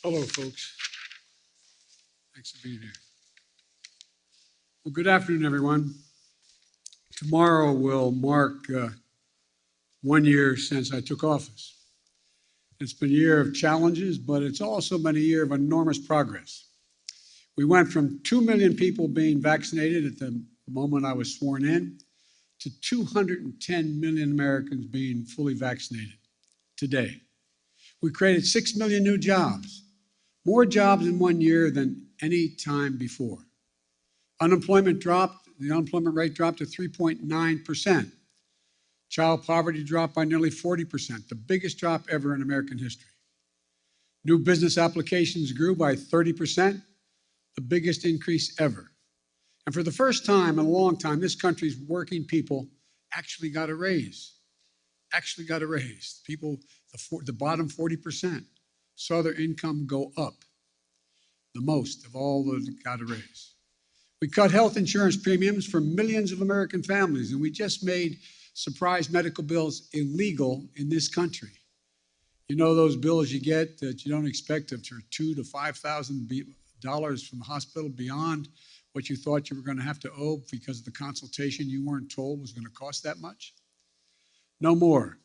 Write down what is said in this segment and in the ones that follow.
Hello, folks. Thanks for being here. Well, good afternoon, everyone. Tomorrow will mark 1 year since I took office. It's been a year of challenges, but it's also been a year of enormous progress. We went from 2 million people being vaccinated at the moment I was sworn in to 210 million Americans being fully vaccinated today. We created 6 million new jobs, more jobs in 1 year than any time before. The unemployment rate dropped to 3.9%. Child poverty dropped by nearly 40%, the biggest drop ever in American history. New business applications grew by 30%, the biggest increase ever. And for the first time in a long time, this country's working people actually got a raise. People, the bottom 40%, saw their income go up the most of all those that got a raise. We cut health insurance premiums for millions of American families, and we just made surprise medical bills illegal in this country. You know those bills you get that you don't expect of $2,000 to $5,000 from the hospital beyond what you thought you were going to have to owe because of the consultation you weren't told was going to cost that much? No more.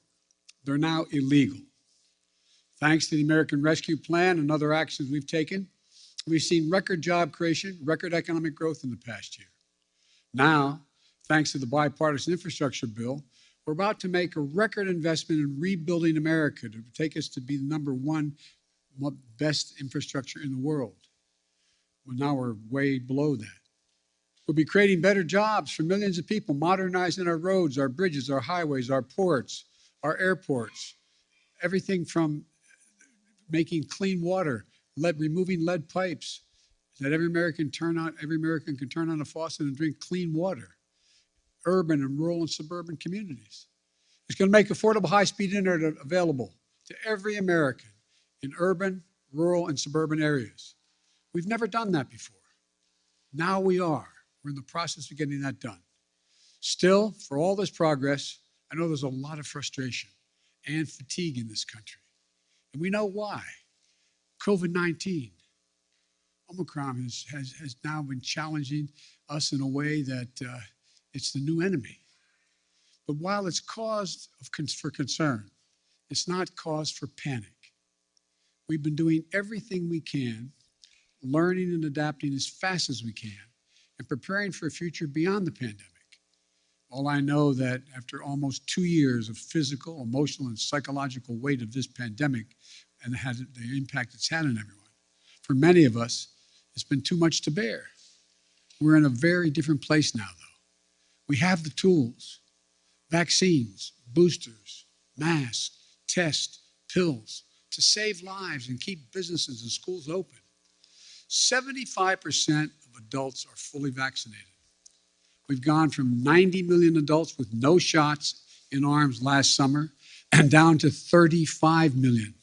They're now illegal. Thanks to the American Rescue Plan and other actions we've taken, we've seen record job creation, record economic growth in the past year. Now, thanks to the bipartisan infrastructure bill, we're about to make a record investment in rebuilding America to take us to be the #1 best infrastructure in the world. Well, now we're way below that. We'll be creating better jobs for millions of people, modernizing our roads, our bridges, our highways, our ports, our airports, everything from making clean water, removing lead pipes, that every American can turn on a faucet and drink clean water. Urban and rural and suburban communities. It's going to make affordable high-speed internet available to every American in urban, rural, and suburban areas. We've never done that before. Now we are. We're in the process of getting that done. Still, for all this progress, I know there's a lot of frustration and fatigue in this country. And we know why. COVID-19, Omicron has now been challenging us in a way that it's the new enemy. But while it's cause for concern, it's not cause for panic. We've been doing everything we can, learning and adapting as fast as we can, and preparing for a future beyond the pandemic. All I know that after almost 2 years of physical, emotional, and psychological weight of this pandemic and the impact it's had on everyone, for many of us, it's been too much to bear. We're in a very different place now, though. We have the tools, vaccines, boosters, masks, tests, pills, to save lives and keep businesses and schools open. 75% of adults are fully vaccinated. We've gone from 90 million adults with no shots in arms last summer and down to 35 million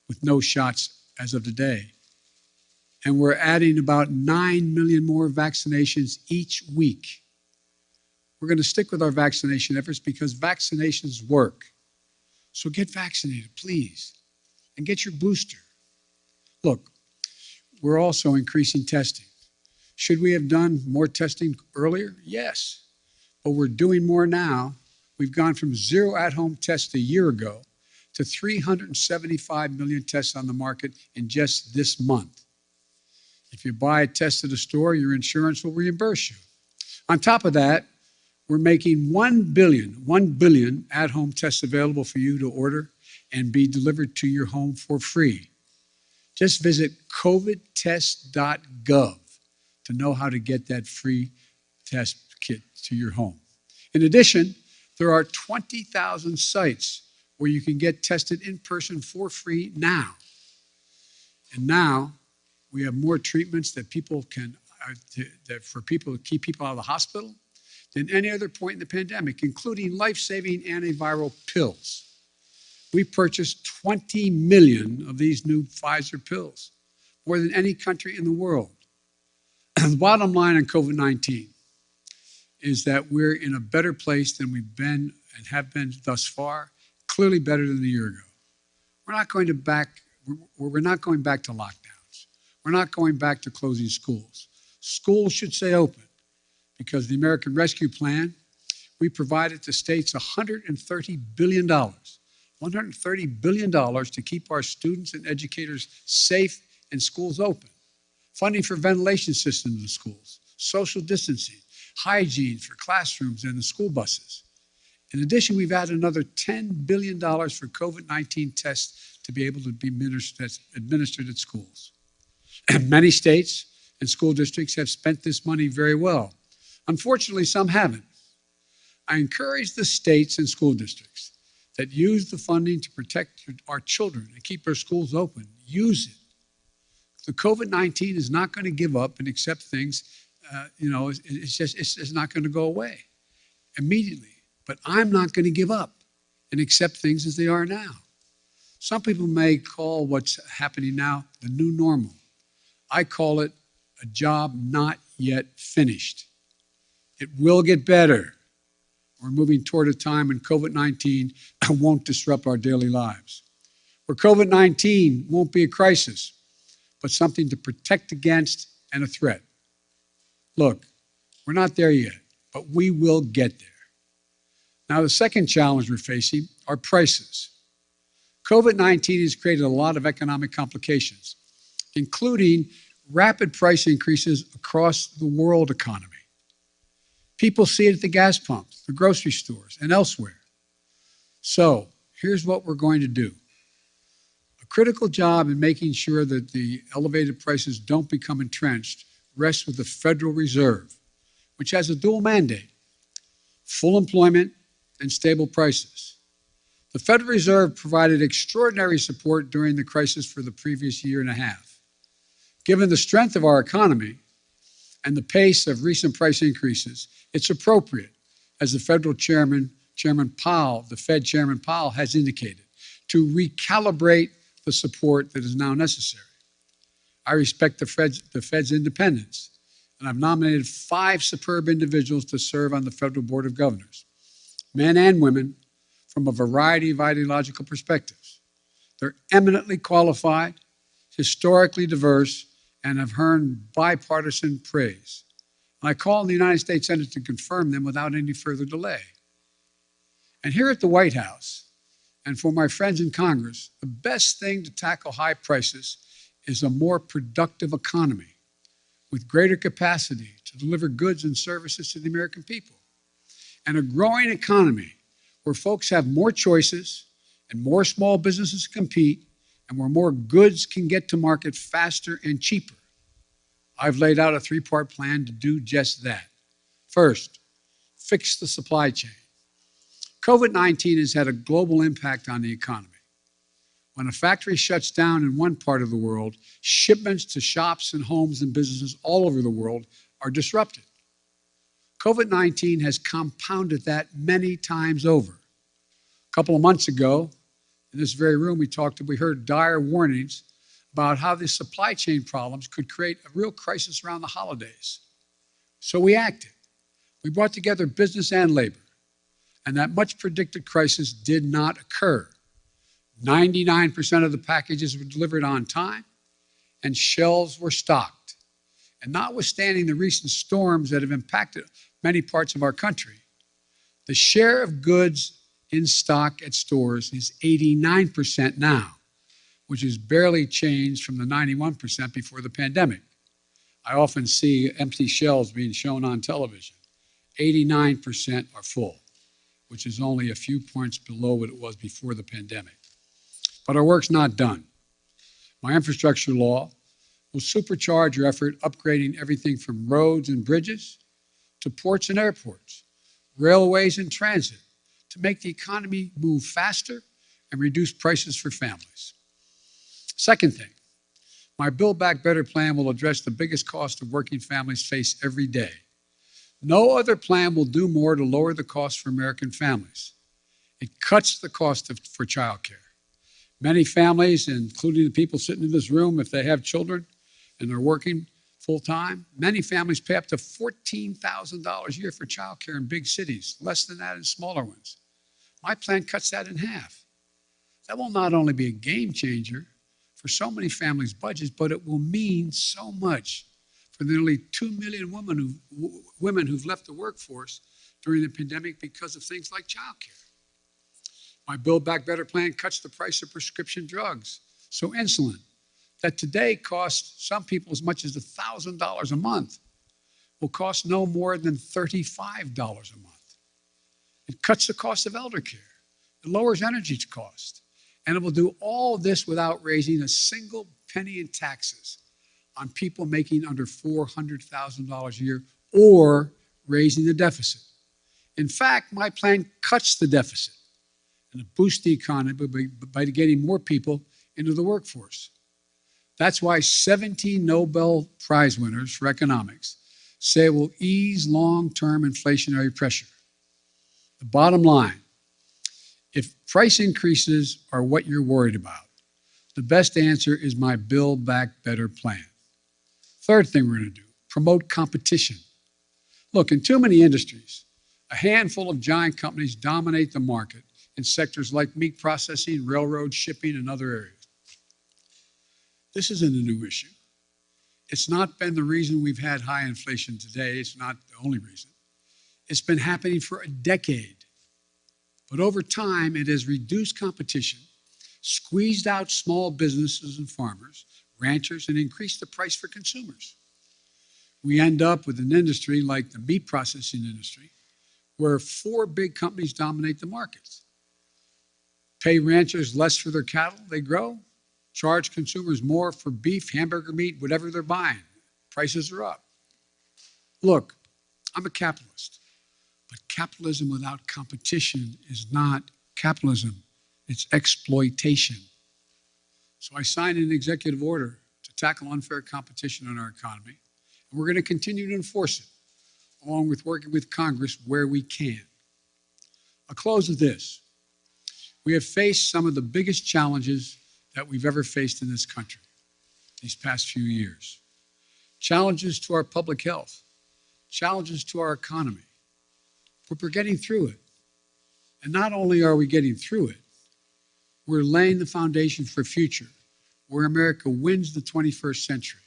with no shots as of today. And we're adding about 9 million more vaccinations each week. We're going to stick with our vaccination efforts because vaccinations work. So get vaccinated, please, and get your booster. Look, we're also increasing testing. Should we have done more testing earlier? Yes, but we're doing more now. We've gone from 0 at-home tests a year ago to 375 million tests on the market in just this month. If you buy a test at a store, your insurance will reimburse you. On top of that, we're making 1 billion at-home tests available for you to order and be delivered to your home for free. Just visit covidtest.gov to know how to get that free test kit to your home. In addition, there are 20,000 sites where you can get tested in person for free now. And now we have more treatments that for people to keep people out of the hospital than any other point in the pandemic, including life-saving antiviral pills. We purchased 20 million of these new Pfizer pills, more than any country in the world. The bottom line on COVID-19 is that we're in a better place than we've been and have been thus far, clearly better than a year ago. We're not going to back we're not going back to lockdowns. We're not going back to closing schools. Schools should stay open because the American Rescue Plan, we provided to states $130 billion. $130 billion to keep our students and educators safe and schools open. Funding for ventilation systems in schools, social distancing, hygiene for classrooms and the school buses. In addition, we've added another $10 billion for COVID-19 tests to be able to be administered at schools. Many states and school districts have spent this money very well. Unfortunately, some haven't. I encourage the states and school districts that use the funding to protect our children and keep our schools open. Use it. The COVID-19 is not going to give up and accept things. It's just not going to go away immediately. But I'm not going to give up and accept things as they are now. Some people may call what's happening now the new normal. I call it a job not yet finished. It will get better. We're moving toward a time when COVID-19 won't disrupt our daily lives, where COVID-19 won't be a crisis, but something to protect against and a threat. Look, we're not there yet, but we will get there. Now, the second challenge we're facing are prices. COVID-19 has created a lot of economic complications, including rapid price increases across the world economy. People see it at the gas pumps, the grocery stores, and elsewhere. So here's what we're going to do. A critical job in making sure that the elevated prices don't become entrenched rests with the Federal Reserve, which has a dual mandate: full employment and stable prices. The Federal Reserve provided extraordinary support during the crisis for the previous year and a half. Given the strength of our economy and the pace of recent price increases, it's appropriate, as the Federal Chairman, the Fed Chairman Powell has indicated, to recalibrate the support that is now necessary. I respect the Fed's independence, and I've nominated 5 superb individuals to serve on the Federal Board of Governors, men and women from a variety of ideological perspectives. They're eminently qualified, historically diverse, and have earned bipartisan praise. And I call on the United States Senate to confirm them without any further delay. And here at the White House, and for my friends in Congress, the best thing to tackle high prices is a more productive economy with greater capacity to deliver goods and services to the American people. And a growing economy where folks have more choices and more small businesses compete, and where more goods can get to market faster and cheaper. I've laid out a 3-part plan to do just that. First, fix the supply chain. COVID-19 has had a global impact on the economy. When a factory shuts down in one part of the world, shipments to shops and homes and businesses all over the world are disrupted. COVID-19 has compounded that many times over. A couple of months ago, in this very room, we heard dire warnings about how the supply chain problems could create a real crisis around the holidays. So we acted. We brought together business and labor, and that much predicted crisis did not occur. 99% of the packages were delivered on time, and shelves were stocked. And notwithstanding the recent storms that have impacted many parts of our country, the share of goods in stock at stores is 89% now, which is barely changed from the 91% before the pandemic. I often see empty shelves being shown on television. 89% are full, which is only a few points below what it was before the pandemic. But our work's not done. My infrastructure law will supercharge your effort upgrading everything from roads and bridges to ports and airports, railways and transit, to make the economy move faster and reduce prices for families. Second thing, my Build Back Better plan will address the biggest cost of working families face every day. No other plan will do more to lower the cost for American families. It cuts the cost for childcare. Many families, including the people sitting in this room, if they have children and they're working full-time, many families pay up to $14,000 a year for childcare in big cities, less than that in smaller ones. My plan cuts that in half. That will not only be a game changer for for so many families' budgets, but it will mean so much for the nearly 2 million women who've left the workforce during the pandemic because of things like childcare. My Build Back Better plan cuts the price of prescription drugs. So insulin, that today costs some people as much as $1,000 a month, will cost no more than $35 a month. It cuts the cost of elder care. It lowers energy cost. And it will do all this without raising a single penny in taxes on people making under $400,000 a year or raising the deficit. In fact, my plan cuts the deficit and it boosts the economy by getting more people into the workforce. That's why 17 Nobel Prize winners for economics say it will ease long-term inflationary pressure. The bottom line, if price increases are what you're worried about, the best answer is my Build Back Better plan. Third thing we're going to do, promote competition. Look, in too many industries, a handful of giant companies dominate the market in sectors like meat processing, railroad, shipping, and other areas. This isn't a new issue. It's not been the reason we've had high inflation today. It's not the only reason. It's been happening for a decade. But over time, it has reduced competition, squeezed out small businesses and farmers, ranchers, and increased the price for consumers. We end up with an industry like the meat processing industry, where 4 big companies dominate the markets. Pay ranchers less for their cattle they grow, charge consumers more for beef, hamburger meat, whatever they're buying. Prices are up. Look, I'm a capitalist, but capitalism without competition is not capitalism, it's exploitation. So I signed an executive order to tackle unfair competition in our economy, and we're going to continue to enforce it, along with working with Congress where we can. I'll close with this. We have faced some of the biggest challenges that we've ever faced in this country these past few years. Challenges to our public health, challenges to our economy. But we're getting through it. And not only are we getting through it, we're laying the foundation for a future where America wins the 21st century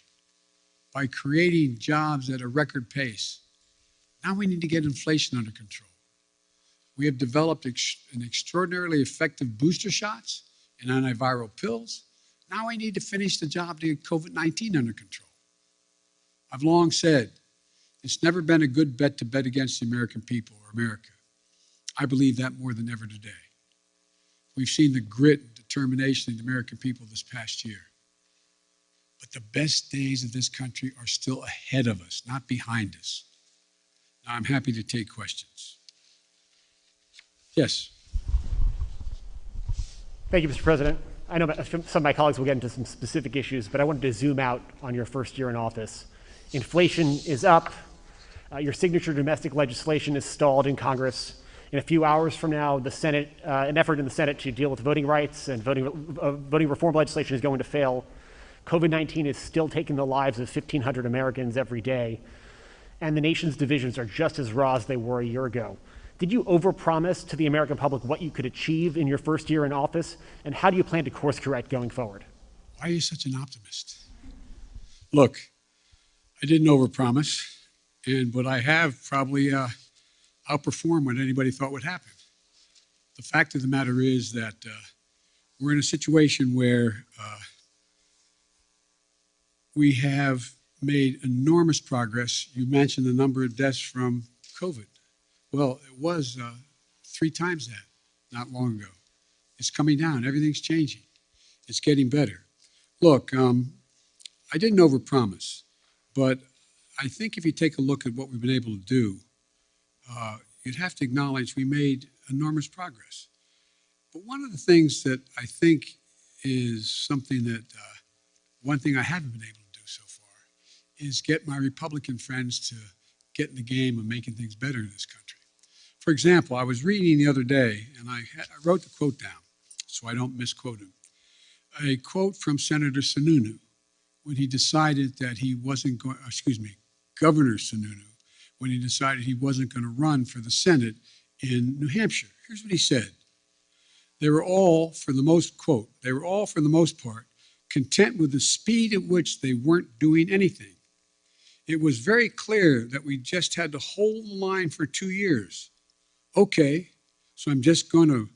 by creating jobs at a record pace. Now we need to get inflation under control. We have developed an extraordinarily effective booster shots and antiviral pills. Now we need to finish the job to get COVID-19 under control. I've long said, it's never been a good bet to bet against the American people or America. I believe that more than ever today. We've seen the grit and determination of the American people this past year. But the best days of this country are still ahead of us, not behind us. Now, I'm happy to take questions. Yes. Thank you, Mr. President. I know some of my colleagues will get into some specific issues, but I wanted to zoom out on your first year in office. Inflation is up. Your signature domestic legislation is stalled in Congress. In a few hours from now, the Senate, an effort in the Senate to deal with voting rights and voting reform legislation is going to fail. COVID-19 is still taking the lives of 1,500 Americans every day, and the nation's divisions are just as raw as they were a year ago. Did you overpromise to the American public what you could achieve in your first year in office, and how do you plan to course correct going forward? Why are you such an optimist? Look, I didn't overpromise, but I have probably outperformed what anybody thought would happen. The fact of the matter is that we're in a situation where we have made enormous progress. You mentioned the number of deaths from COVID. Well, it was 3 times that not long ago. It's coming down. Everything's changing. It's getting better. Look, I didn't overpromise, but I think if you take a look at what we've been able to do, you'd have to acknowledge we made enormous progress. But one of the things that I think is something that, one thing I haven't been able to do so far is get my Republican friends to get in the game of making things better in this country. For example, I was reading the other day, and I wrote the quote down so I don't misquote him. A quote from Senator Sununu when he decided that he wasn't going, Governor Sununu, when he decided he wasn't going to run for the Senate in New Hampshire. Here's what he said. They were all, for the most part, content with the speed at which they weren't doing anything. It was very clear that we just had to hold the line for 2 years. Okay, so I'm just going to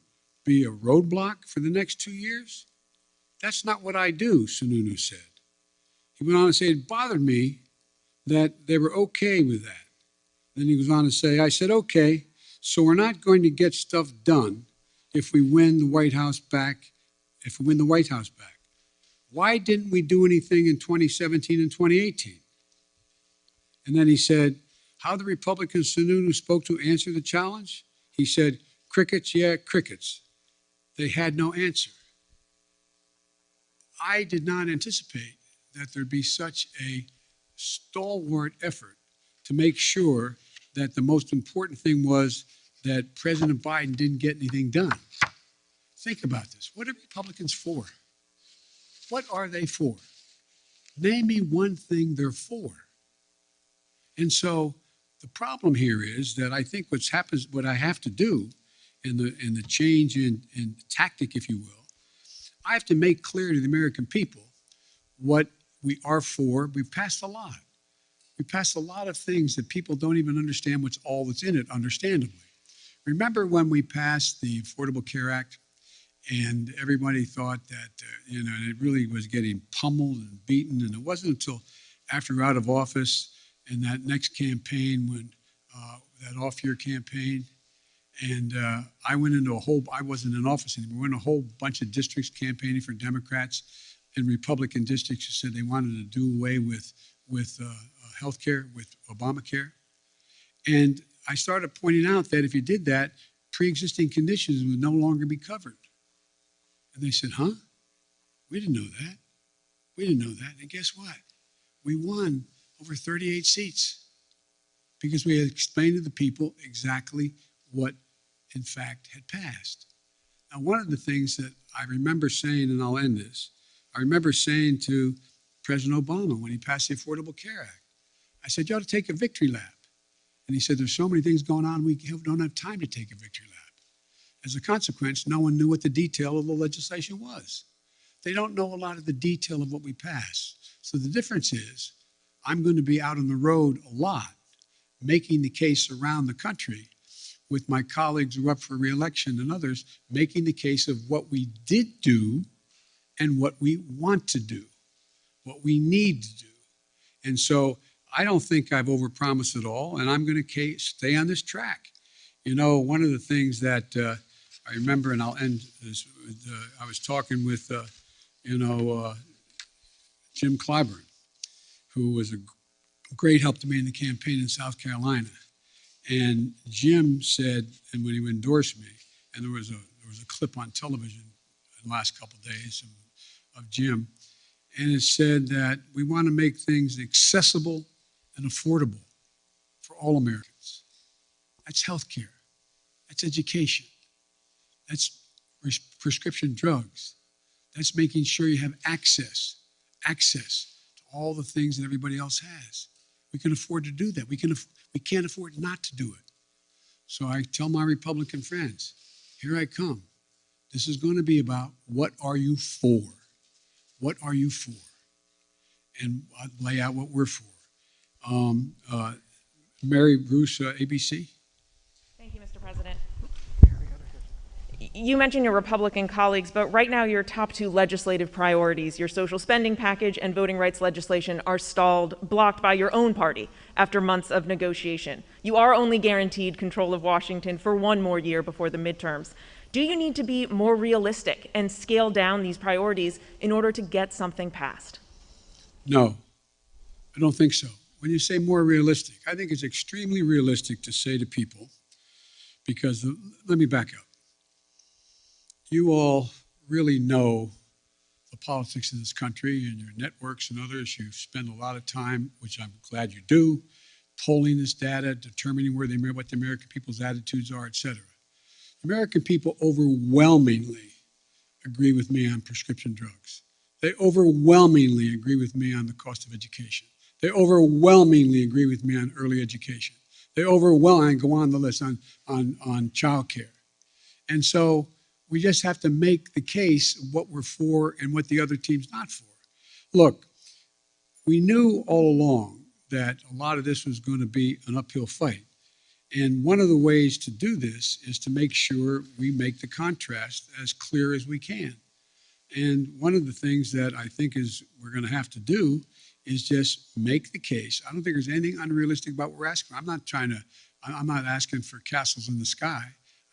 be a roadblock for the next 2 years? That's not what I do, Sununu said. He went on to say it bothered me that they were okay with that. Then he goes on to say, I said, okay, so we're not going to get stuff done if we win the White House back, Why didn't we do anything in 2017 and 2018? And then he said, how the Republican Sununu spoke to answer the challenge? He said, crickets, yeah, crickets. They had no answer. I did not anticipate that there'd be such a stalwart effort to make sure that the most important thing was that President Biden didn't get anything done. Think about this. What are Republicans for? What are they for? Name me one thing they're for. And so the problem here is that I think what I have to do in the change in tactic, if you will, I have to make clear to the American people what we are for. We've passed a lot. We passed a lot of things that people don't even understand what's all that's in it, understandably. Remember when we passed the Affordable Care Act and everybody thought that, it really was getting pummeled and beaten. And it wasn't until after we were out of office in that next campaign, when that off-year campaign, and I wasn't in office anymore, we went in a whole bunch of districts campaigning for Democrats and Republican districts who said they wanted to do away with health care, with Obamacare. And I started pointing out that if you did that, pre-existing conditions would no longer be covered. And they said, huh? We didn't know that. We didn't know that. And guess what? We won over 38 seats because we had explained to the people exactly what, in fact, had passed. Now, one of the things that I remember saying, and I'll end this, I remember saying to President Obama when he passed the Affordable Care Act, I said, you ought to take a victory lap. And he said, there's so many things going on, we don't have time to take a victory lap. As a consequence, no one knew what the detail of the legislation was. They don't know a lot of the detail of what we pass. So the difference is, I'm going to be out on the road a lot, making the case around the country with my colleagues who are up for re-election and others, making the case of what we did do and what we want to do, what we need to do. And so I don't think I've overpromised at all, and I'm going to stay on this track. One of the things that I remember, and I'll end this with, I was talking with, Jim Clyburn, who was a great help to me in the campaign in South Carolina. And Jim said, and when he endorsed me, and there was a clip on television in the last couple of days of Jim, and it said that we want to make things accessible and affordable for all Americans. That's healthcare. That's education. That's prescription drugs. That's making sure you have access to all the things that everybody else has. We can afford to do that. We can't afford not to do it. So I tell my Republican friends, here I come. This is going to be about what are you for? What are you for? And I'll lay out what we're for. Mary Bruce, ABC. Thank you, Mr. President. You mentioned your Republican colleagues, but right now your top two legislative priorities, your social spending package and voting rights legislation, are stalled, blocked by your own party after months of negotiation. You are only guaranteed control of Washington for one more year before the midterms. Do you need to be more realistic and scale down these priorities in order to get something passed? No, I don't think so. When you say more realistic, I think it's extremely realistic to say to people, because let me back up. You all really know the politics of this country and your networks and others. You spend a lot of time, which I'm glad you do, polling this data, determining what the American people's attitudes are, et cetera. American people overwhelmingly agree with me on prescription drugs. They overwhelmingly agree with me on the cost of education. They overwhelmingly agree with me on early education. They overwhelmingly go on the list on child care. And so We just have to make the case of what we're for and what the other team's not for. Look, we knew all along that a lot of this was going to be an uphill fight. And one of the ways to do this is to make sure we make the contrast as clear as we can. And one of the things that I think is we're going to have to do is just make the case. I don't think there's anything unrealistic about what we're asking. I'm not asking for castles in the sky.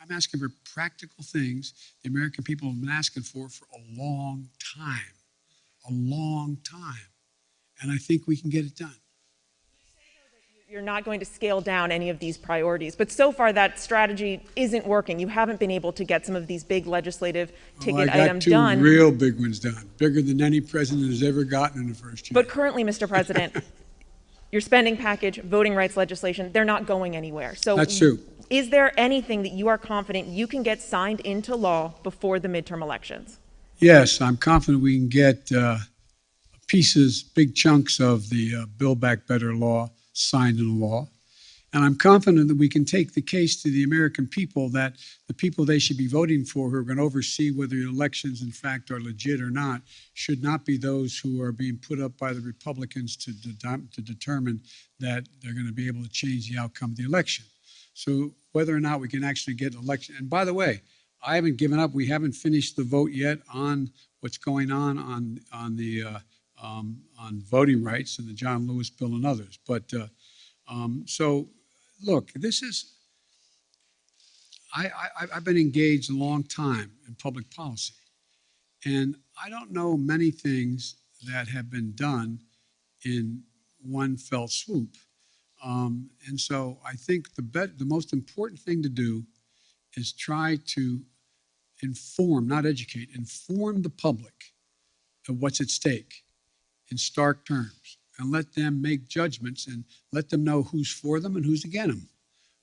I'm asking for practical things the American people have been asking for a long time, And I think we can get it done. You're not going to scale down any of these priorities. But so far, that strategy isn't working. You haven't been able to get some of these big legislative ticket items done. I got two real big ones done, bigger than any president has ever gotten in the first year. But currently, Mr. President, your spending package, voting rights legislation, they're not going anywhere. So that's true. Is there anything that you are confident you can get signed into law before the midterm elections? Yes, I'm confident we can get pieces, big chunks of the Build Back Better law signed into law. And I'm confident that we can take the case to the American people that the people they should be voting for who are going to oversee whether the elections in fact are legit or not should not be those who are being put up by the Republicans to determine that they're going to be able to change the outcome of the election. So whether or not we can actually get an election, and by the way, I haven't given up. We haven't finished the vote yet on what's going on voting rights and the John Lewis bill and others. But so, look, this is, I've been engaged a long time in public policy, and I don't know many things that have been done in one fell swoop. And so I think the most important thing to do is try to inform, not educate, inform the public of what's at stake in stark terms, and let them make judgments and let them know who's for them and who's against them,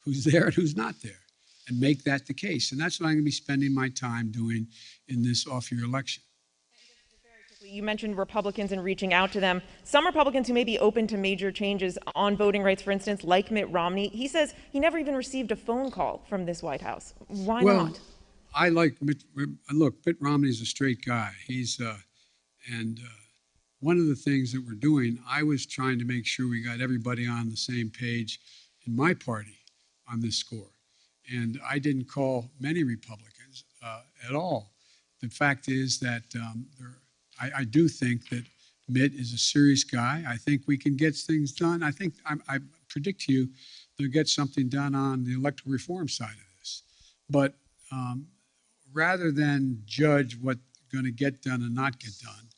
who's there and who's not there, and make that the case. And that's what I'm going to be spending my time doing in this off-year election. You mentioned Republicans and reaching out to them. Some Republicans who may be open to major changes on voting rights, for instance, like Mitt Romney, he says he never even received a phone call from this White House. Why not? I like Mitt. Look, Mitt Romney's a straight guy. One of the things that we're doing, I was trying to make sure we got everybody on the same page in my party on this score. And I didn't call many Republicans at all. The fact is that I do think that Mitt is a serious guy. I think we can get things done. I think I predict to you they'll get something done on the electoral reform side of this. But rather than judge what's going to get done and not get done,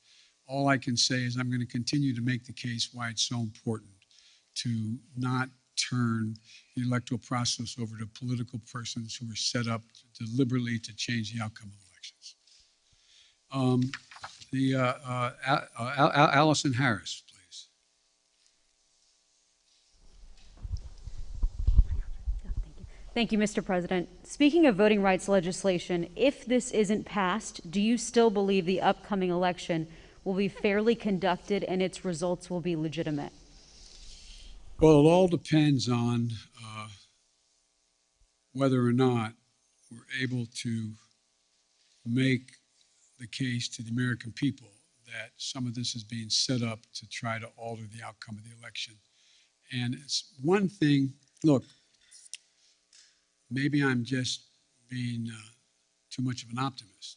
all I can say is I'm going to continue to make the case why it's so important to not turn the electoral process over to political persons who are set up deliberately to change the outcome of elections. Allison Harris, please. Thank you, Mr. President. Speaking of voting rights legislation, if this isn't passed, do you still believe the upcoming election will be fairly conducted and its results will be legitimate? Well, it all depends on whether or not we're able to make the case to the American people that some of this is being set up to try to alter the outcome of the election. And it's one thing, look, maybe I'm just being too much of an optimist.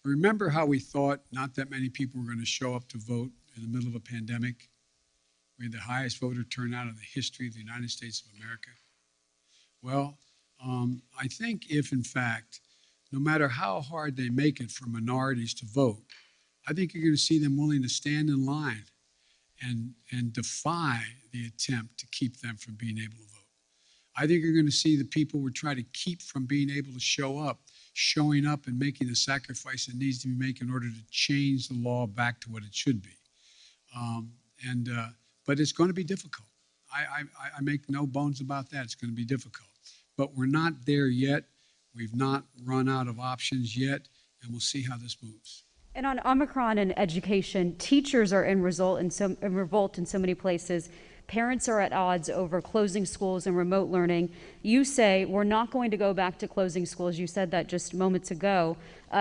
Remember how we thought not that many people were going to show up to vote in the middle of a pandemic? We had the highest voter turnout in the history of the United States of America. Well, I think if, in fact, no matter how hard they make it for minorities to vote, I think you're going to see them willing to stand in line and defy the attempt to keep them from being able to vote. I think you're going to see the people we're trying to keep from being able to show up, showing up and making the sacrifice that needs to be made in order to change the law back to what it should be. But it's going to be difficult. I make no bones about that. It's going to be difficult. But we're not there yet. We've not run out of options yet, and we'll see how this moves. And on Omicron and education, teachers are in revolt in so many places. Parents are at odds over closing schools and remote learning. You say we're not going to go back to closing schools. You said that just moments ago,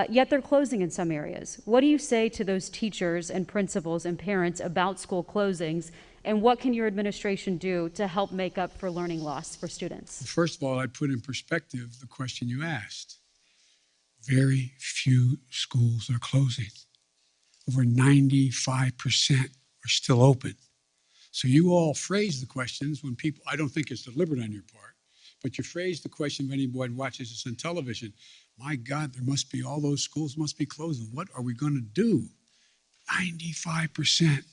yet they're closing in some areas. What do you say to those teachers and principals and parents about school closings? And what can your administration do to help make up for learning loss for students? First of all, I'd put in perspective the question you asked. Very few schools are closing. Over 95% are still open. So you all phrase the questions when people, I don't think it's deliberate on your part, but you phrase the question when anyone watches this on television. My God, there must be, all those schools must be closing. What are we going to do? 95%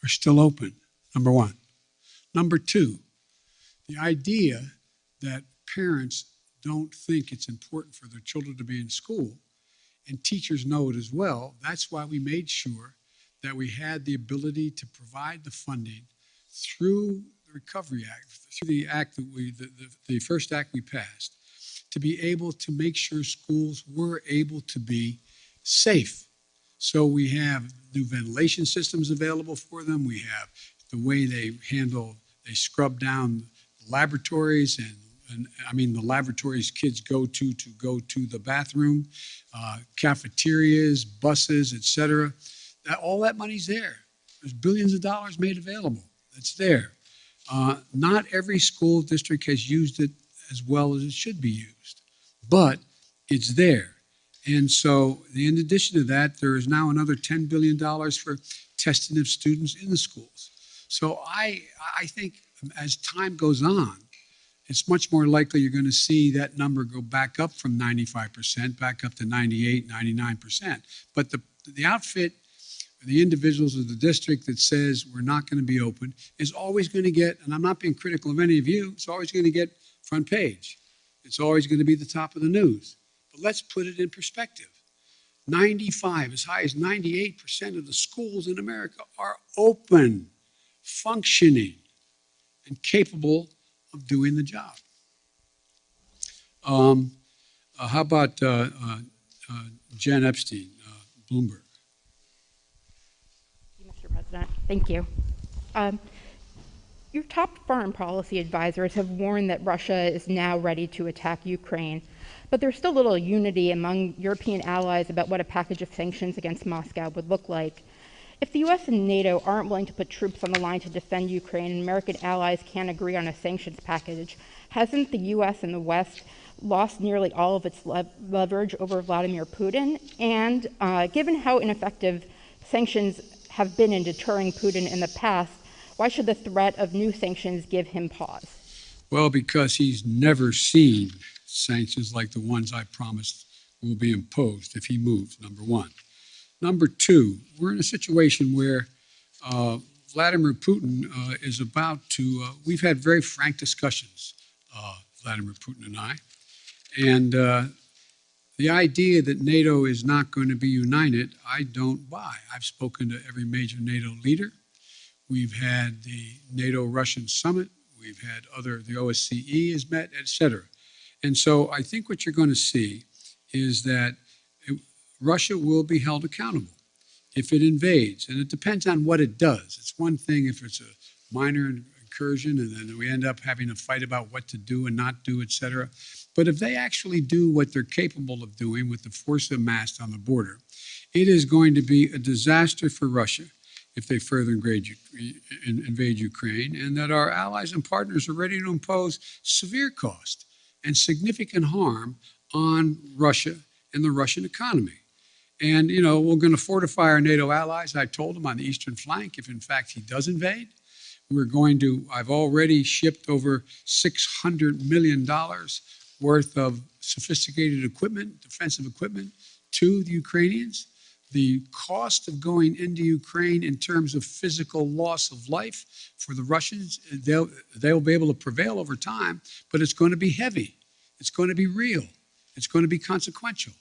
are still open, number one. Number two, the idea that parents don't think it's important for their children to be in school, and teachers know it as well. That's why we made sure that we had the ability to provide the funding through the Recovery Act, through the act that the first act we passed, to be able to make sure schools were able to be safe. So we have new ventilation systems available for them. We have the way they scrub down laboratories and I mean the laboratories kids go to the bathroom, cafeterias, buses, etc. All that money's there. There's billions of dollars made available. It's there. Not every school district has used it as well as it should be used, but it's there. And so, in addition to that, there is now another $10 billion for testing of students in the schools. So I think as time goes on, it's much more likely you're going to see that number go back up from 95%, back up to 98, 99%. But the outfit, the individuals of the district that says we're not going to be open is always going to get, and I'm not being critical of any of you, it's always going to get front page. It's always going to be the top of the news. But let's put it in perspective. 95, as high as 98% of the schools in America are open, functioning, and capable of doing the job. How about Jen Epstein, Bloomberg? Mr. President, thank you. Your top foreign policy advisors have warned that Russia is now ready to attack Ukraine, but there's still little unity among European allies about what a package of sanctions against Moscow would look like. If the U.S. and NATO aren't willing to put troops on the line to defend Ukraine and American allies can't agree on a sanctions package, hasn't the U.S. and the West lost nearly all of its leverage over Vladimir Putin? And given how ineffective sanctions have been in deterring Putin in the past, why should the threat of new sanctions give him pause? Well, because he's never seen sanctions like the ones I promised will be imposed if he moves, number one. Number two, we're in a situation where Vladimir Putin is about to, we've had very frank discussions, Vladimir Putin and I, and the idea that NATO is not going to be united, I don't buy. I've spoken to every major NATO leader. We've had the NATO-Russian summit. We've had the OSCE has met, et cetera. And so I think what you're going to see is that Russia will be held accountable if it invades. And it depends on what it does. It's one thing if it's a minor incursion and then we end up having a fight about what to do and not do, et cetera. But if they actually do what they're capable of doing with the force amassed on the border, it is going to be a disaster for Russia if they further invade Ukraine, and that our allies and partners are ready to impose severe cost and significant harm on Russia and the Russian economy. And, you know, we're going to fortify our NATO allies, I told them, on the eastern flank if, in fact, he does invade. I've already shipped over $600 million worth of sophisticated equipment, defensive equipment, to the Ukrainians. The cost of going into Ukraine in terms of physical loss of life for the Russians, they'll be able to prevail over time, but it's going to be heavy. It's going to be real. It's going to be consequential.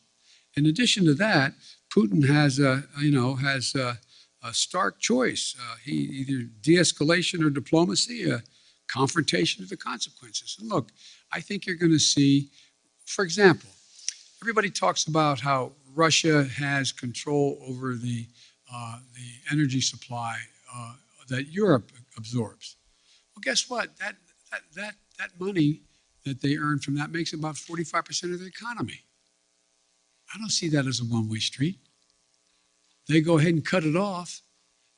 In addition to that, Putin has a stark choice. Either de-escalation or diplomacy, a confrontation of the consequences. And look, I think you're going to see, for example, everybody talks about how Russia has control over the energy supply that Europe absorbs. Well, guess what? That money that they earn from that makes about 45% of their economy. I don't see that as a one-way street. They go ahead and cut it off.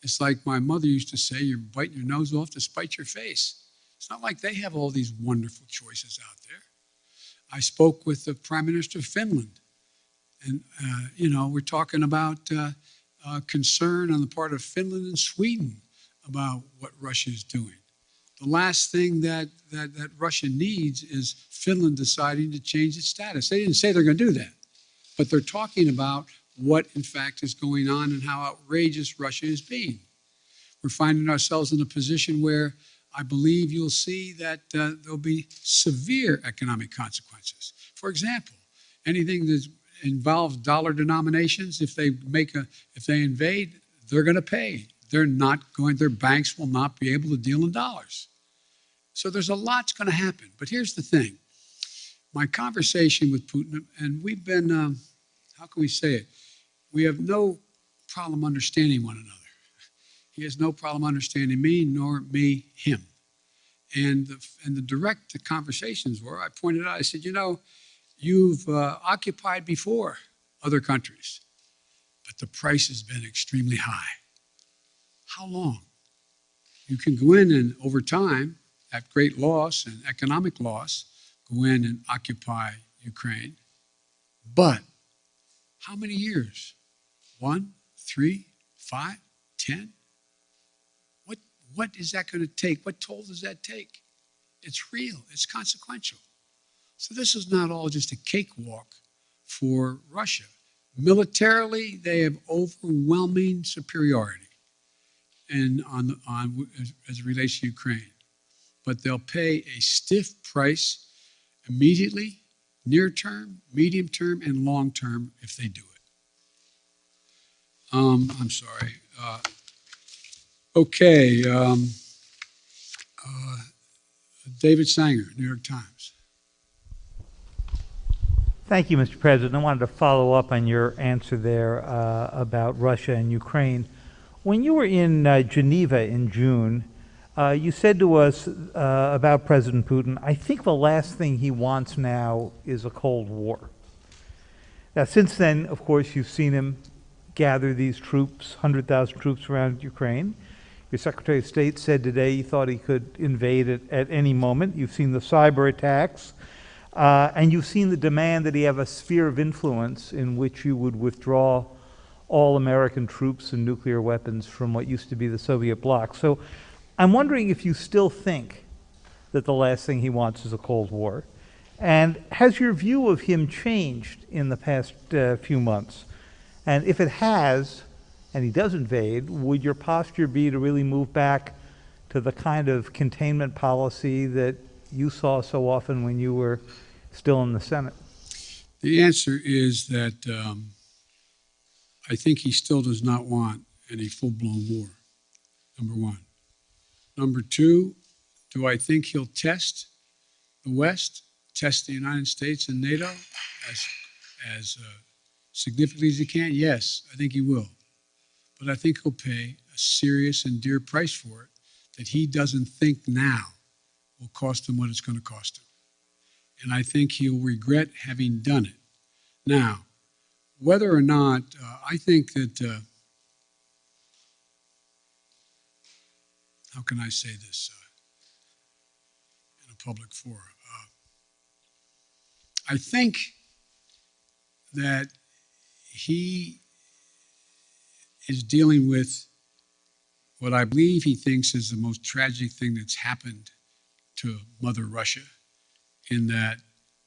It's like my mother used to say, you're biting your nose off to spite your face. It's not like they have all these wonderful choices out there. I spoke with the Prime Minister of Finland, and we're talking about concern on the part of Finland and Sweden about what Russia is doing. The last thing that Russia needs is Finland deciding to change its status. They didn't say they're going to do that, but they're talking about what, in fact, is going on and how outrageous Russia is being. We're finding ourselves in a position where I believe you'll see that there'll be severe economic consequences. For example, anything that involves dollar denominations, if they invade, they're going to pay. Their banks will not be able to deal in dollars. So there's a lot's going to happen. But here's the thing. My conversation with Putin, and we've been, how can we say it? We have no problem understanding one another. He has no problem understanding me, nor me him. And the direct conversations were, I pointed out, I said, you've occupied before other countries, but the price has been extremely high. How long? You can go in and over time, at great loss and economic loss, go in and occupy Ukraine. But how many years? 1, 3, 5, 10? What is that going to take? What toll does that take? It's real. It's consequential. So this is not all just a cakewalk for Russia. Militarily, they have overwhelming superiority as it relates to Ukraine. But they'll pay a stiff price immediately, near term, medium term, and long term if they do it. I'm sorry. Okay. David Sanger, New York Times. Thank you, Mr. President. I wanted to follow up on your answer there about Russia and Ukraine. When you were in Geneva in June, you said to us about President Putin, I think the last thing he wants now is a Cold War. Now, since then, of course, you've seen him gather these troops, 100,000 troops around Ukraine. Your Secretary of State said today he thought he could invade it at any moment. You've seen the cyber attacks, and you've seen the demand that he have a sphere of influence in which you would withdraw all American troops and nuclear weapons from what used to be the Soviet bloc. So I'm wondering if you still think that the last thing he wants is a Cold War. And has your view of him changed in the past few months? And if it has, and he does invade, would your posture be to really move back to the kind of containment policy that you saw so often when you were still in the Senate? The answer is that I think he still does not want any full-blown war, number one. Number two, do I think he'll test the West, test the United States and NATO as significantly as he can? Yes, I think he will. But I think he'll pay a serious and dear price for it that he doesn't think now will cost him what it's going to cost him. And I think he'll regret having done it. Now, whether or not, I think that, how can I say this in a public forum? I think that he is dealing with what I believe he thinks is the most tragic thing that's happened to Mother Russia, in that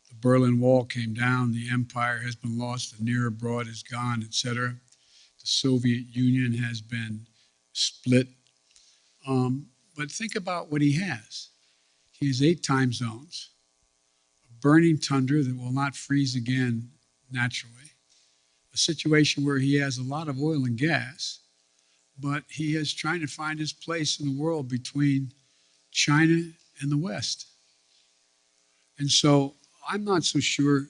the Berlin Wall came down, the empire has been lost, the near abroad is gone, etc. The Soviet Union has been split. But think about what he has. He has 8 time zones, a burning tundra that will not freeze again naturally, a situation where he has a lot of oil and gas, but he is trying to find his place in the world between China and the West. And so I'm not so sure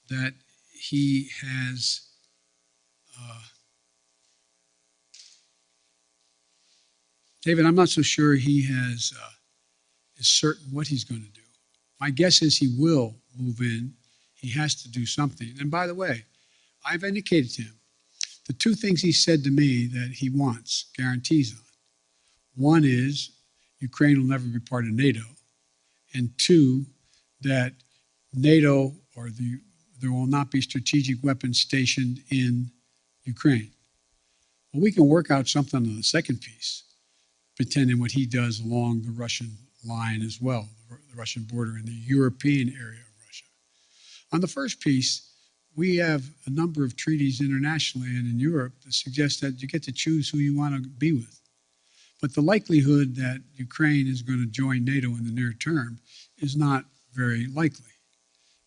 that he has David, I'm not so sure he is certain what he's going to do. My guess is he will move in. He has to do something. And by the way, I've indicated to him the two things he said to me that he wants guarantees on. One is Ukraine will never be part of NATO. And two, that NATO or there will not be strategic weapons stationed in Ukraine. Well, we can work out something on the second piece, pretending what he does along the Russian line as well, the Russian border in the European area of Russia. On the first piece, we have a number of treaties internationally and in Europe that suggest that you get to choose who you want to be with. But the likelihood that Ukraine is going to join NATO in the near term is not very likely,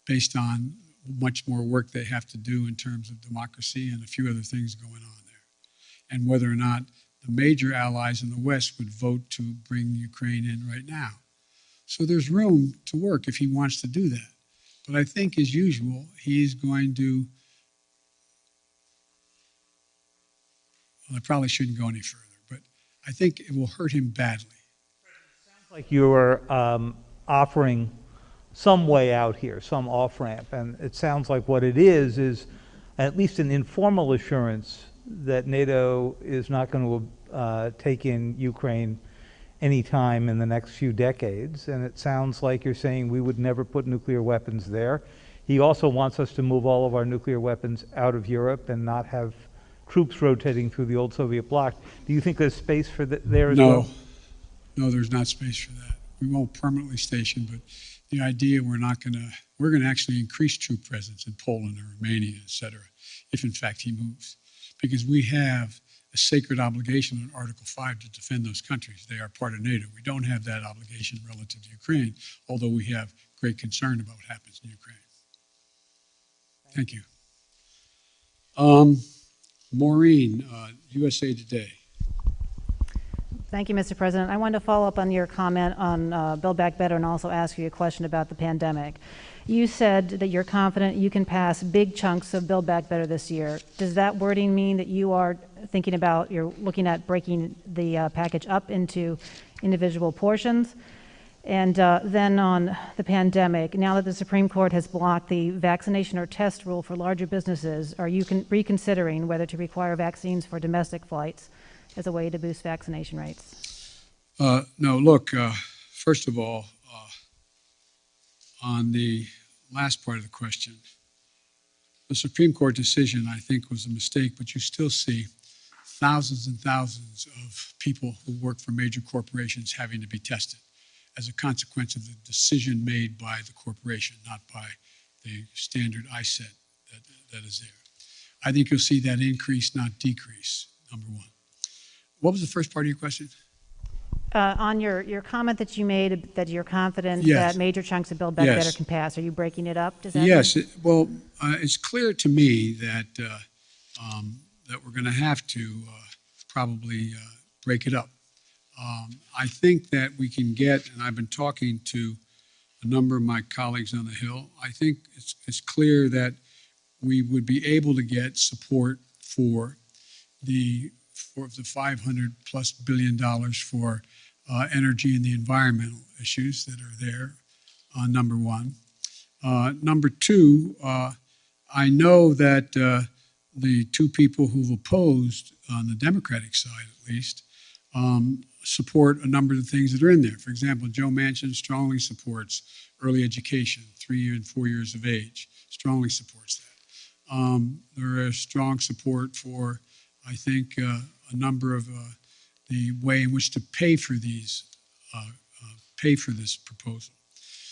based on much more work they have to do in terms of democracy and a few other things going on there, and whether or not the major allies in the West would vote to bring Ukraine in right now. So there's room to work if he wants to do that. But I think, as usual, he's going to, well, I probably shouldn't go any further, but I think it will hurt him badly. Like you were offering some way out here, some off-ramp, and it sounds like what it is at least an informal assurance that NATO is not going to take in Ukraine anytime in the next few decades, and it sounds like you're saying we would never put nuclear weapons there. He also wants us to move all of our nuclear weapons out of Europe and not have troops rotating through the old Soviet bloc. Do you think there's space for there as well? No, there's not space for that. We won't permanently station, but the idea we're going to actually increase troop presence in Poland or Romania, et cetera, if in fact he moves. Because we have a sacred obligation in Article 5 to defend those countries. They are part of NATO. We don't have that obligation relative to Ukraine, although we have great concern about what happens in Ukraine. Thank you. Maureen, USA Today. Thank you, Mr. President. I wanted to follow up on your comment on Build Back Better and also ask you a question about the pandemic. You said that you're confident you can pass big chunks of Build Back Better this year. Does that wording mean that you are thinking about, you're looking at breaking the package up into individual portions? And then on the pandemic, now that the Supreme Court has blocked the vaccination or test rule for larger businesses, are you reconsidering whether to require vaccines for domestic flights as a way to boost vaccination rates? No, look, first of all, on the last part of the question, the Supreme Court decision, I think, was a mistake, but you still see thousands and thousands of people who work for major corporations having to be tested as a consequence of the decision made by the corporation, not by the standard ISET that is there. I think you'll see that increase, not decrease, number one. What was the first part of your question? On your comment that you made that you're confident Yes. that major chunks of Build Back Yes. Better can pass, are you breaking it up? Does that Yes, mean? it's clear to me that that we're going to have to probably break it up. I think that we can get, and I've been talking to a number of my colleagues on the Hill, I think it's clear that we would be able to get support for the $500+ billion for energy and the environmental issues that are there, number one. Number two, I know that the two people who've opposed, on the Democratic side at least, support a number of the things that are in there. For example, Joe Manchin strongly supports early education, 3 and 4 years of age, strongly supports that. There is strong support for, I think, a number of the way in which to pay for these, pay for this proposal.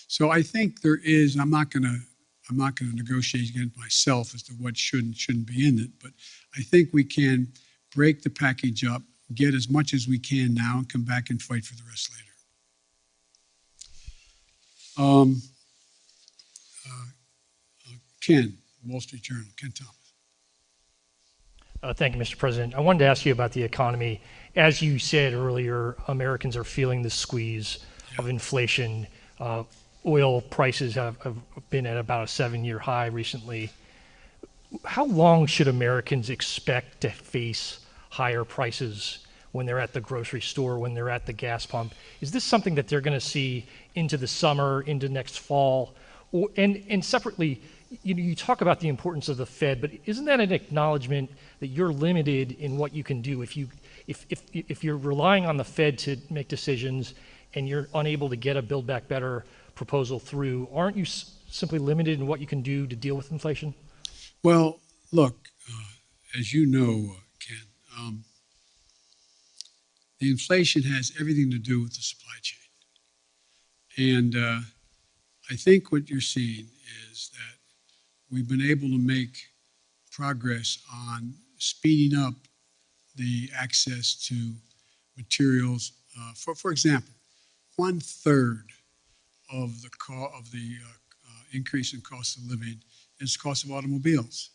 So I think there is. I'm not going to negotiate against myself as to what should and shouldn't be in it, but I think we can break the package up, get as much as we can now, and come back and fight for the rest later. Ken, Wall Street Journal, Ken Thomas. Thank you, Mr. President. I wanted to ask you about the economy. As you said earlier, Americans are feeling the squeeze of inflation. Oil prices have been at about a 7-year high recently. how long should Americans expect to face higher prices when they're at the grocery store, when they're at the gas pump? Is this something that they're going to see into the summer, into next fall? And separately, you talk about the importance of the Fed, but isn't that an acknowledgement that you're limited in what you can do? If you're relying on the Fed to make decisions and you're unable to get a Build Back Better proposal through, aren't you simply limited in what you can do to deal with inflation? Well, look, as you know, Ken, the inflation has everything to do with the supply chain. And I think what you're seeing is that we've been able to make progress on speeding up the access to materials. For example, 1/3 of the increase in cost of living is the cost of automobiles.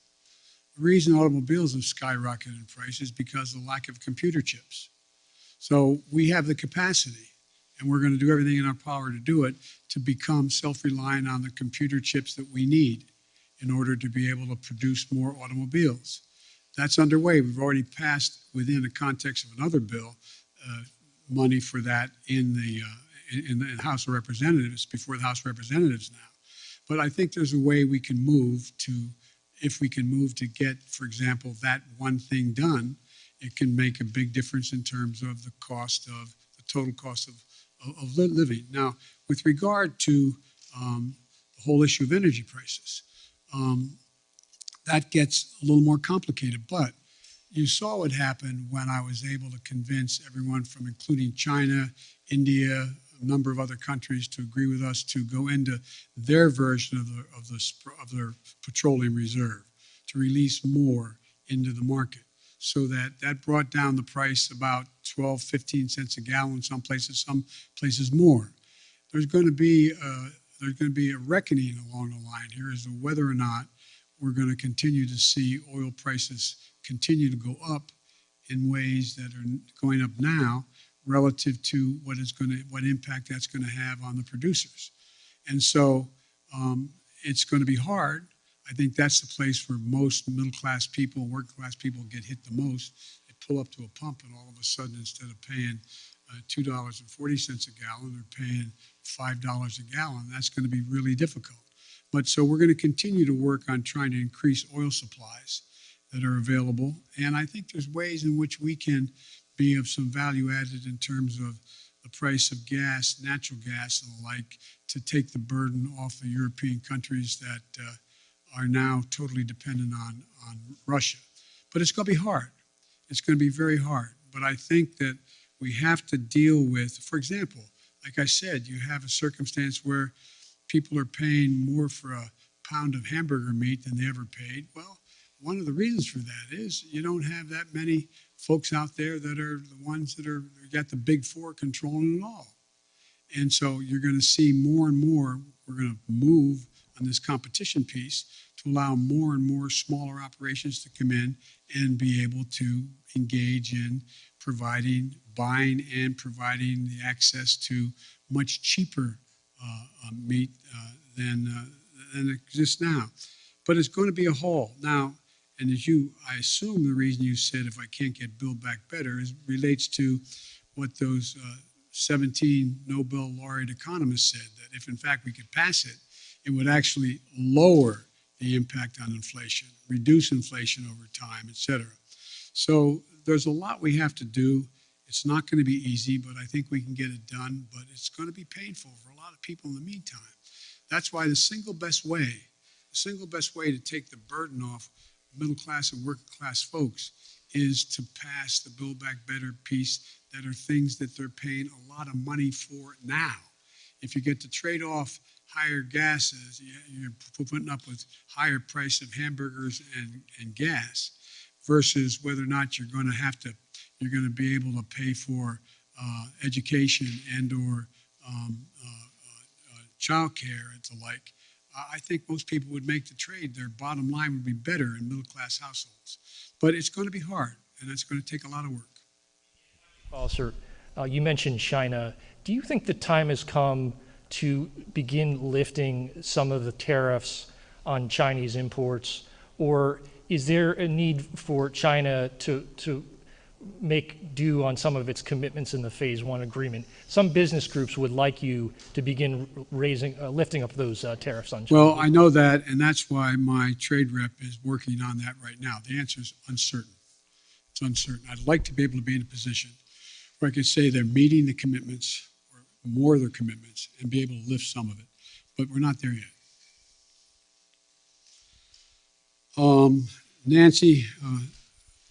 The reason automobiles have skyrocketed in price is because of the lack of computer chips. So we have the capacity, and we're going to do everything in our power to do it, to become self-reliant on the computer chips that we need in order to be able to produce more automobiles. That's underway. We've already passed, within the context of another bill, money for that in the House of Representatives, before the House of Representatives now. But I think there's a way we can move to, if we can move to get, for example, that one thing done, it can make a big difference in terms of the cost of, the total cost of living. Now, with regard to the whole issue of energy prices, that gets a little more complicated, but you saw what happened when I was able to convince everyone from including China, India, a number of other countries to agree with us to go into their version of their petroleum reserve, to release more into the market. So that brought down the price about 12, 15 cents a gallon, some places more. There's going to be a reckoning along the line here as to whether or not we're going to continue to see oil prices continue to go up in ways that are going up now relative to what impact that's going to have on the producers. And so it's going to be hard. I think that's the place where most middle-class people, working-class people get hit the most. They pull up to a pump and all of a sudden, instead of paying $2.40 a gallon, they're paying $5 a gallon. That's going to be really difficult. But so we're going to continue to work on trying to increase oil supplies that are available. And I think there's ways in which we can be of some value added in terms of the price of gas, natural gas and the like, to take the burden off the European countries that are now totally dependent on Russia. But it's going to be hard. It's going to be very hard. But I think that we have to deal with, for example, like I said, you have a circumstance where people are paying more for a pound of hamburger meat than they ever paid. Well, one of the reasons for that is you don't have that many folks out there that are the ones that are got the big four controlling it all. And so you're going to see more and more, we're going to move on this competition piece to allow more and more smaller operations to come in and be able to engage in buying and providing the access to much cheaper meat than exists now. But it's going to be a haul. Now, and I assume the reason you said if I can't get Build Back Better relates to what those 17 Nobel laureate economists said, that if in fact we could pass it, it would actually lower the impact on inflation, reduce inflation over time, et cetera. So there's a lot we have to do. It's not going to be easy, but I think we can get it done, but it's going to be painful for a lot of people in the meantime. That's why the single best way to take the burden off middle class and working class folks is to pass the Build Back Better piece that are things that they're paying a lot of money for now. If you get to trade off higher gases, you're putting up with higher price of hamburgers and gas versus whether or not you're going to be able to pay for education and or child care and the like. I think most people would make the trade. Their bottom line would be better in middle class households. But it's going to be hard, and it's going to take a lot of work. Sir, you mentioned China. Do you think the time has come to begin lifting some of the tariffs on Chinese imports? Or is there a need for China to make due on some of its commitments in the Phase 1 agreement? Some business groups would like you to begin lifting up those tariffs on China. Well, I know that, and that's why my trade rep is working on that right now. The answer is uncertain. It's uncertain. I'd like to be able to be in a position where I could say they're meeting the commitments or more of their commitments and be able to lift some of it, but we're not there yet. Nancy,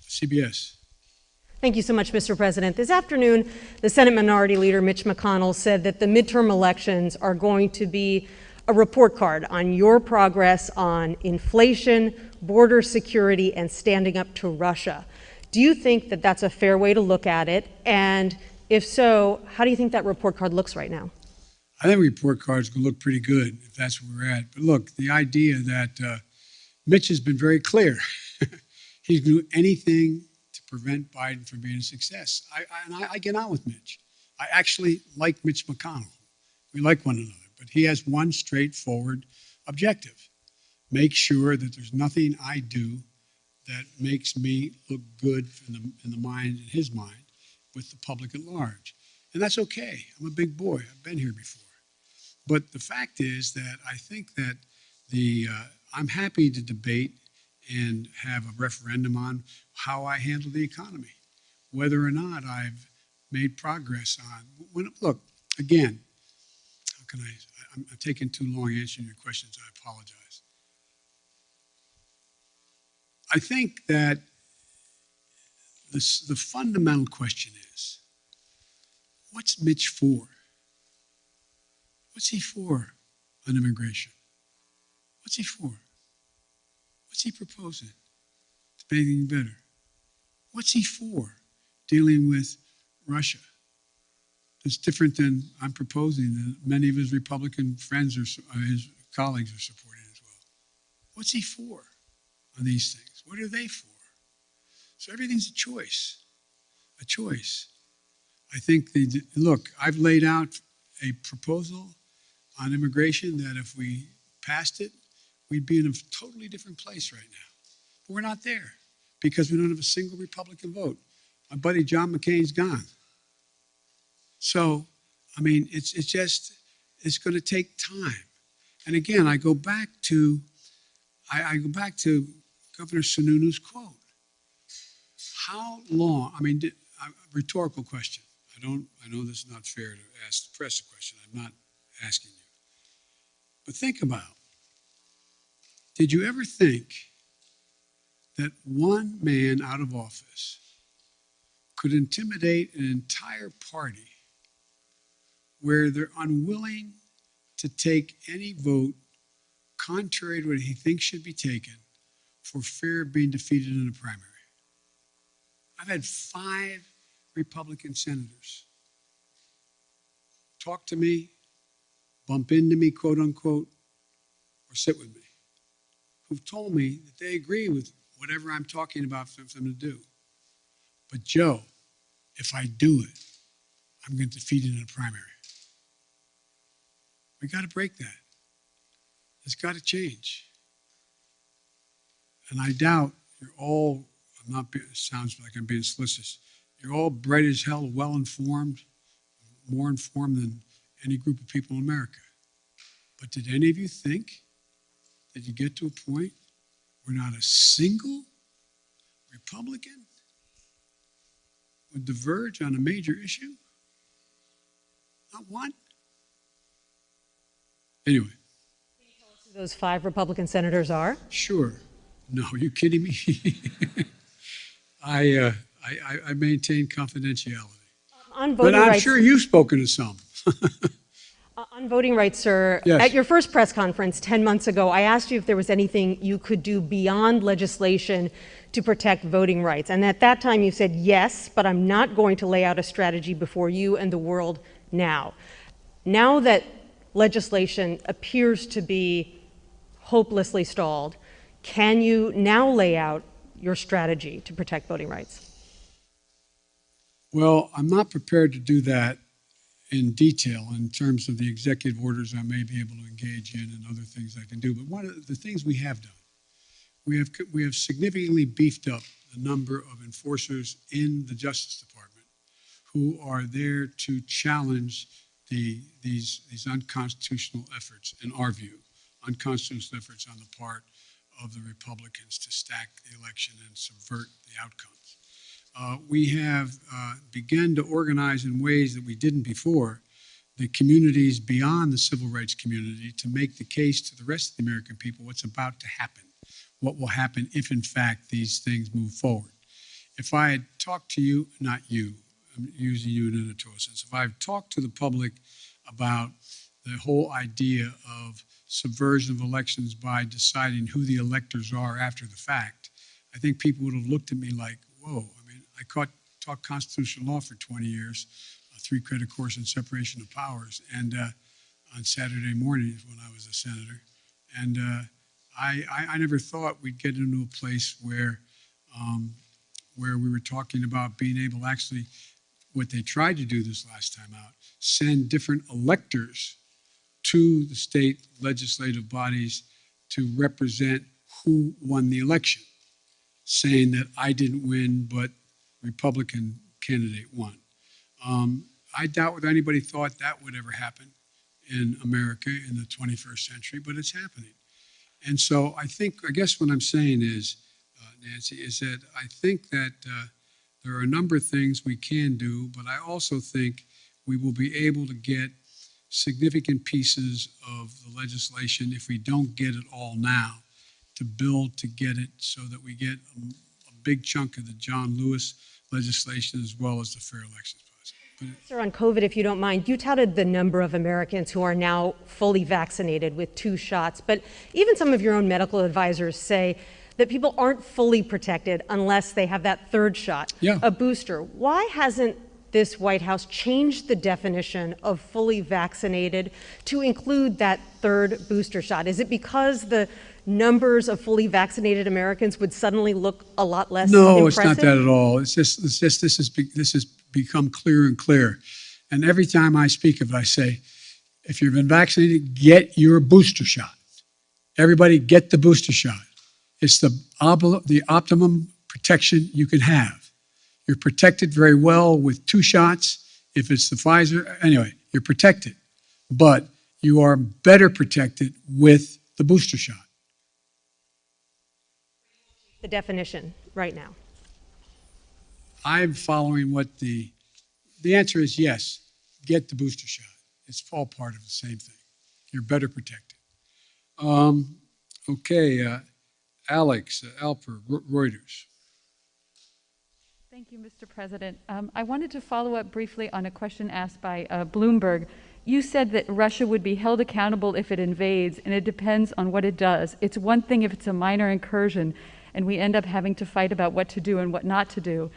CBS. Thank you so much, Mr. President. This afternoon, the Senate Minority Leader, Mitch McConnell, said that the midterm elections are going to be a report card on your progress on inflation, border security, and standing up to Russia. Do you think that that's a fair way to look at it? And if so, how do you think that report card looks right now? I think report cards can look pretty good if that's where we're at. But look, the idea that Mitch has been very clear. He's going to do anything to prevent Biden from being a success. I get on with Mitch. I actually like Mitch McConnell. We like one another. But he has one straightforward objective. Make sure that there's nothing I do that makes me look good in his mind, with the public at large. And that's okay. I'm a big boy. I've been here before. But the fact is that I think that I'm happy to debate and have a referendum on how I handle the economy, whether or not I've made progress on. Look, again, how can I'm taking too long answering your questions. I apologize. I think that the fundamental question is, what's Mitch for? What's he for on immigration? What's he for? What's he proposing to make anything better? What's he for dealing with Russia? It's different than I'm proposing that many of his Republican friends or his colleagues are supporting as well. What's he for on these things? What are they for? So everything's a choice, a choice. I think look, I've laid out a proposal on immigration that if we passed it, we'd be in a totally different place right now. But we're not there because we don't have a single Republican vote. My buddy John McCain's gone. So, I mean, it's going to take time. And again, I go back to Governor Sununu's quote. How long? I mean, rhetorical question. I know this is not fair to ask the press a question. I'm not asking you. But think about, did you ever think that one man out of office could intimidate an entire party where they're unwilling to take any vote contrary to what he thinks should be taken for fear of being defeated in a primary? I've had 5 Republican senators talk to me, bump into me, quote unquote, or sit with me, who've told me that they agree with whatever I'm talking about for them to do. But Joe, if I do it, I'm going to defeat it in a primary. We got to break that. It's got to change. And I doubt you're all, it sounds like I'm being solicitous, you're all bright as hell, well-informed, more informed than any group of people in America. But did any of you think that you get to a point where not a single Republican would diverge on a major issue? Not one? Anyway. Can you tell us who those 5 Republican senators are? Sure. No, are you kidding me? I maintain confidentiality. On voting but I'm rights, sure you've spoken to some. on voting rights, sir, Yes. at your first press conference 10 months ago, I asked you if there was anything you could do beyond legislation to protect voting rights. And at that time you said, yes, but I'm not going to lay out a strategy before you and the world now. Now that legislation appears to be hopelessly stalled, can you now lay out your strategy to protect voting rights? Well, I'm not prepared to do that in detail in terms of the executive orders I may be able to engage in and other things I can do. But one of the things we have done, we have significantly beefed up the number of enforcers in the Justice Department who are there to challenge these unconstitutional efforts, in our view, unconstitutional efforts on the part of the Republicans to stack the election and subvert the outcomes. We have begun to organize in ways that we didn't before the communities beyond the civil rights community to make the case to the rest of the American people what's about to happen, what will happen if, in fact, these things move forward. If I had talked to you, not you, I'm using you in an editorial sense, if I've talked to the public about the whole idea of subversion of elections by deciding who the electors are after the fact, I think people would have looked at me like, whoa. I mean, I taught constitutional law for 20 years, a 3-credit course in separation of powers, and on Saturday mornings when I was a senator. And I never thought we'd get into a place where we were talking about being able to actually, what they tried to do this last time out, send different electors to the state legislative bodies to represent who won the election, saying that I didn't win, but Republican candidate won. I doubt whether anybody thought that would ever happen in America in the 21st century, but it's happening. And so I guess what I'm saying is, Nancy, is that I think that there are a number of things we can do, but I also think we will be able to get significant pieces of the legislation, if we don't get it all now, to build to get it so that we get a big chunk of the John Lewis legislation as well as the fair elections process. Sir, on COVID, if you don't mind, you touted the number of Americans who are now fully vaccinated with 2 shots, but even some of your own medical advisors say that people aren't fully protected unless they have that 3rd shot, a booster. Why hasn't this White House changed the definition of fully vaccinated to include that 3rd booster shot? Is it because the numbers of fully vaccinated Americans would suddenly look a lot less impressive? No, it's not that at all. It's just this has become clearer and clearer. And every time I speak of it, I say, if you've been vaccinated, get your booster shot. Everybody get the booster shot. It's the optimum protection you can have. You're protected very well with 2 shots. If it's the Pfizer, anyway, you're protected. But you are better protected with the booster shot. The definition right now. I'm following what the answer is yes, get the booster shot. It's all part of the same thing. You're better protected. Alex Alper, Reuters. Thank you, Mr. President. I wanted to follow up briefly on a question asked by Bloomberg. You said that Russia would be held accountable if it invades, and it depends on what it does. It's one thing if it's a minor incursion, and we end up having to fight about what to do and what not to do.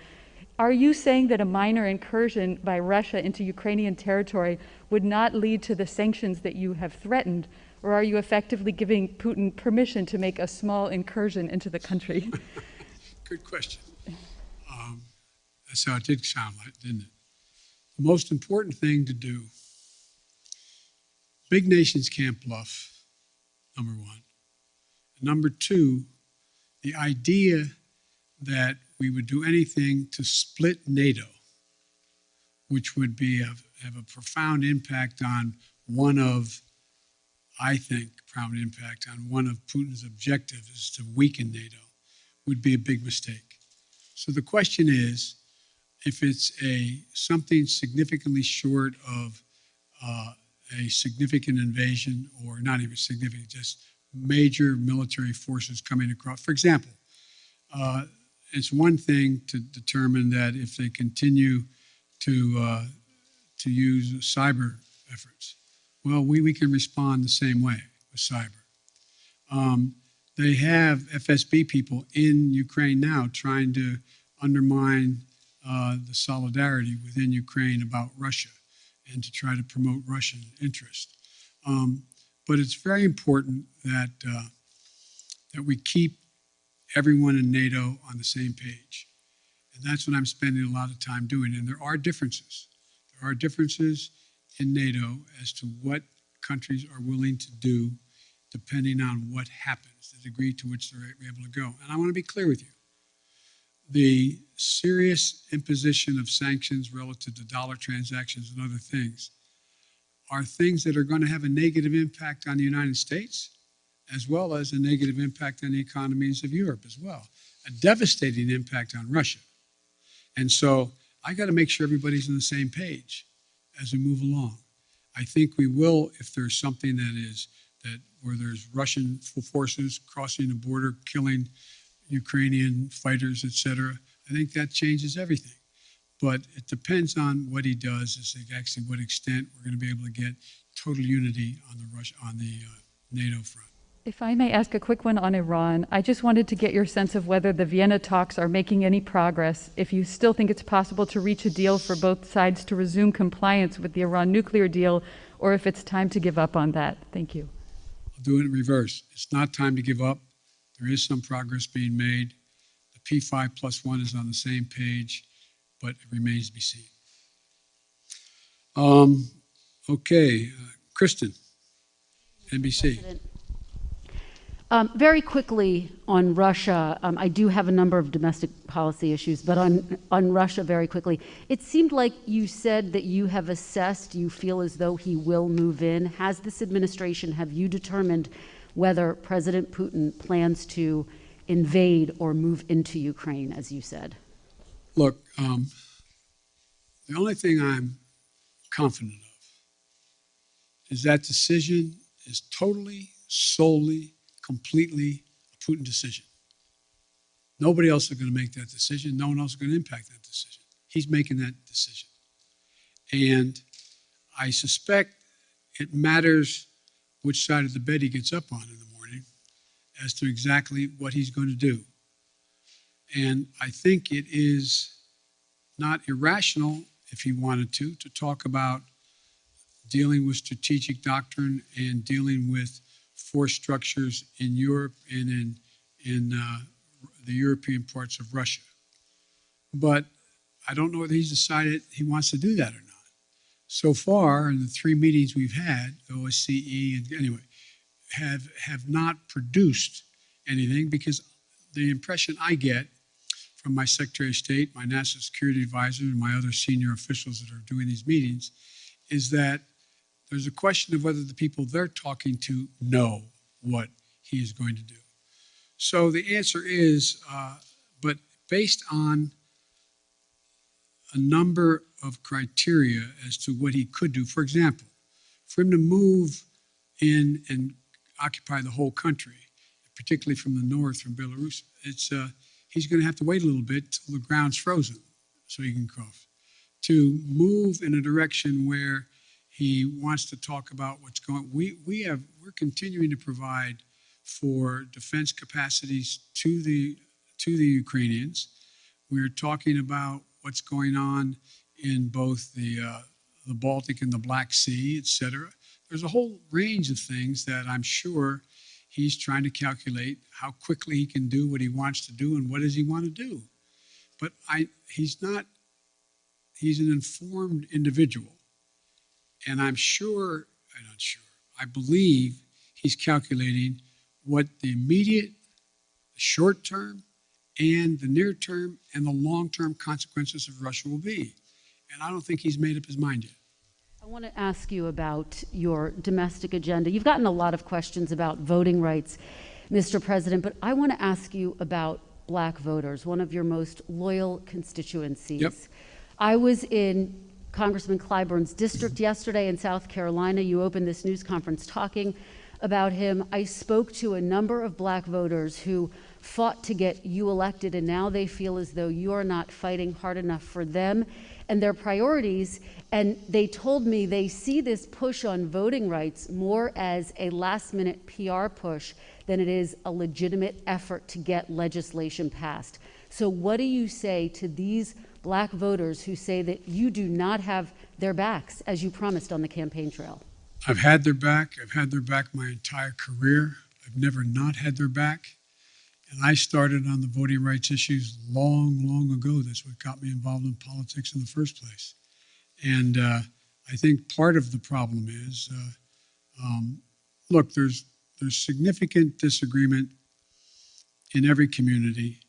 Are you saying that a minor incursion by Russia into Ukrainian territory would not lead to the sanctions that you have threatened, or are you effectively giving Putin permission to make a small incursion into the country? Good question. That's how it did sound like, didn't it? The most important thing to do, big nations can't bluff, number one. Number two, the idea that we would do anything to split NATO, which would have a profound impact on one of Putin's objectives is to weaken NATO, would be a big mistake. So the question is, if it's something significantly short of a significant invasion, or not even significant, just major military forces coming across. For example, it's one thing to determine that if they continue to use cyber efforts, well, we can respond the same way with cyber. They have FSB people in Ukraine now trying to undermine the solidarity within Ukraine about Russia and to try to promote Russian interest. But it's very important that we keep everyone in NATO on the same page. And that's what I'm spending a lot of time doing. And there are differences. There are differences in NATO as to what countries are willing to do depending on what happens, the degree to which they're able to go. And I want to be clear with you. The serious imposition of sanctions relative to dollar transactions and other things are things that are going to have a negative impact on the United States, as well as a negative impact on the economies of Europe as well, a devastating impact on Russia. And so I got to make sure everybody's on the same page as we move along. I think we will if there's something where there's Russian forces crossing the border, killing Ukrainian fighters, etc. I think that changes everything. But it depends on what he does, as to actually what extent we're going to be able to get total unity on the NATO front. If I may ask a quick one on Iran, I just wanted to get your sense of whether the Vienna talks are making any progress, if you still think it's possible to reach a deal for both sides to resume compliance with the Iran nuclear deal, or if it's time to give up on that. Thank you. I'll do it in reverse. It's not time to give up. There is some progress being made. The P5+1 is on the same page, but it remains to be seen. Okay, Kristen, NBC. Very quickly on Russia, I do have a number of domestic policy issues, but on Russia very quickly, it seemed like you said that you have assessed, you feel as though he will move in. Has this administration, have you determined whether President Putin plans to invade or move into Ukraine, as you said? Look, the only thing I'm confident of is that decision is totally, solely, completely a Putin decision. Nobody else is going to make that decision. No one else is going to impact that decision. He's making that decision. And I suspect it matters which side of the bed he gets up on in the morning as to exactly what he's going to do. And I think it is not irrational, if he wanted to talk about dealing with strategic doctrine and dealing with force structures in Europe and in the European parts of Russia. But I don't know whether he's decided he wants to do that or not. So far, in the 3 meetings we've had, OSCE and anyway, have not produced anything, because the impression I get from my Secretary of State, my National Security Advisor, and my other senior officials that are doing these meetings is that there's a question of whether the people they're talking to know what he is going to do. So the answer is, but based on a number of criteria as to what he could do. For example, for him to move in and occupy the whole country, particularly from the north, from Belarus, he's going to have to wait a little bit till the ground's frozen so he can cross. To move in a direction where he wants to talk about what's going. We're continuing to provide for defense capacities to the Ukrainians. We're talking about what's going on in both the Baltic and the Black Sea, et cetera. There's a whole range of things that I'm sure he's trying to calculate how quickly he can do what he wants to do and what does he want to do. But he's an informed individual. And I believe he's calculating what the immediate, the short term, and the near term, and the long term consequences of Russia will be. And I don't think he's made up his mind yet. I want to ask you about your domestic agenda. You've gotten a lot of questions about voting rights, Mr. President, but I want to ask you about Black voters, one of your most loyal constituencies. Yep. I was in Congressman Clyburn's district yesterday in South Carolina. You opened this news conference talking about him. I spoke to a number of Black voters who fought to get you elected, and now they feel as though you are not fighting hard enough for them and their priorities. And they told me they see this push on voting rights more as a last-minute PR push than it is a legitimate effort to get legislation passed. So what do you say to these Black voters who say that you do not have their backs, as you promised on the campaign trail? I've had their back. I've had their back my entire career. I've never not had their back. And I started on the voting rights issues long, long ago. That's what got me involved in politics in the first place. And I think part of the problem is, look, there's there's significant disagreement in every community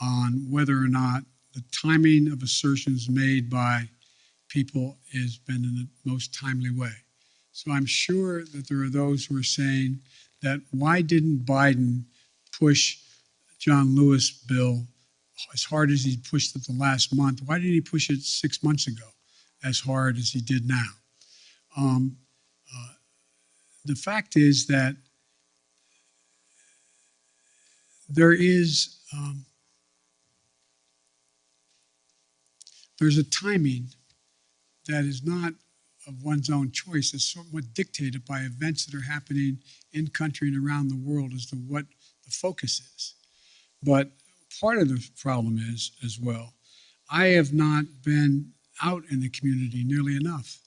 on whether or not the timing of assertions made by people has been in the most timely way. So I'm sure that there are those who are saying that why didn't Biden push John Lewis bill as hard as he pushed it the last month? Why didn't he push it 6 months ago as hard as he did now? The fact is that there's a timing that is not of one's own choice. It's somewhat dictated by events that are happening in country and around the world as to what the focus is. But part of the problem is, as well, I have not been out in the community nearly enough.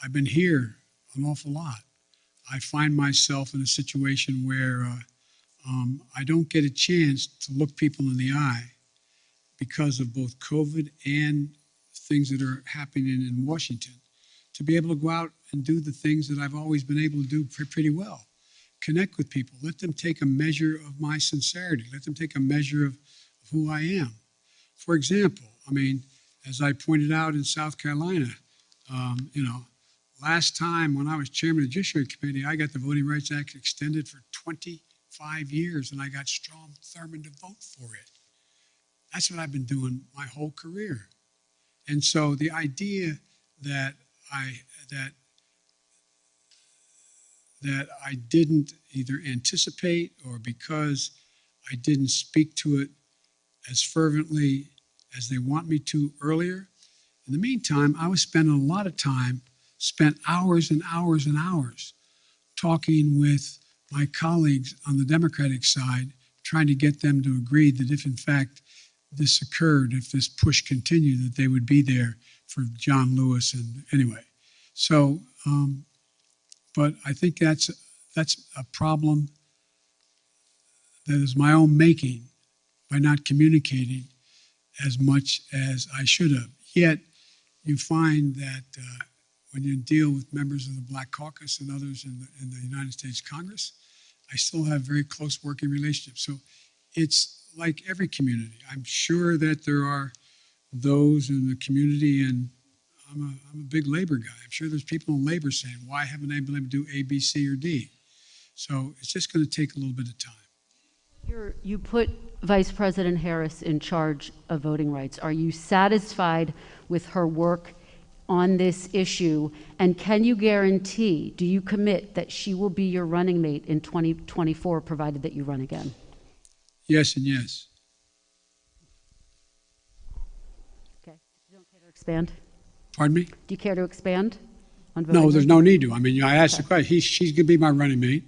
I've been here an awful lot. I find myself in a situation where I don't get a chance to look people in the eye because of both COVID and things that are happening in Washington, to be able to go out and do the things that I've always been able to do pretty well. Connect with people, let them take a measure of my sincerity, let them take a measure of who I am. For example, I mean, as I pointed out in South Carolina, last time when I was chairman of the Judiciary Committee, I got the Voting Rights Act extended for 25 years, and I got Strom Thurmond to vote for it. That's what I've been doing my whole career. And so the idea that I didn't either anticipate or because I didn't speak to it as fervently as they want me to earlier. In the meantime, I was spending a lot of time, spent hours and hours and hours talking with my colleagues on the Democratic side, trying to get them to agree that if in fact this occurred, if this push continued, that they would be there for John Lewis. And anyway, so, but I think that's a problem that is my own making by not communicating as much as I should have. Yet you find that when you deal with members of the Black Caucus and others in the United States Congress, I still have very close working relationships. So it's like every community. I'm sure that there are those in the community, and I'm a big labor guy. I'm sure there's people in labor saying, why haven't I been able to do A, B, C, or D? So it's just going to take a little bit of time. You put Vice President Harris in charge of voting rights. Are you satisfied with her work on this issue? And can you guarantee, do you commit that she will be your running mate in 2024, provided that you run again? Yes and yes. Okay. You don't care to expand? Pardon me? Do you care to expand on voting? No, there's no need to. I mean, I asked the question. She's going to be my running mate,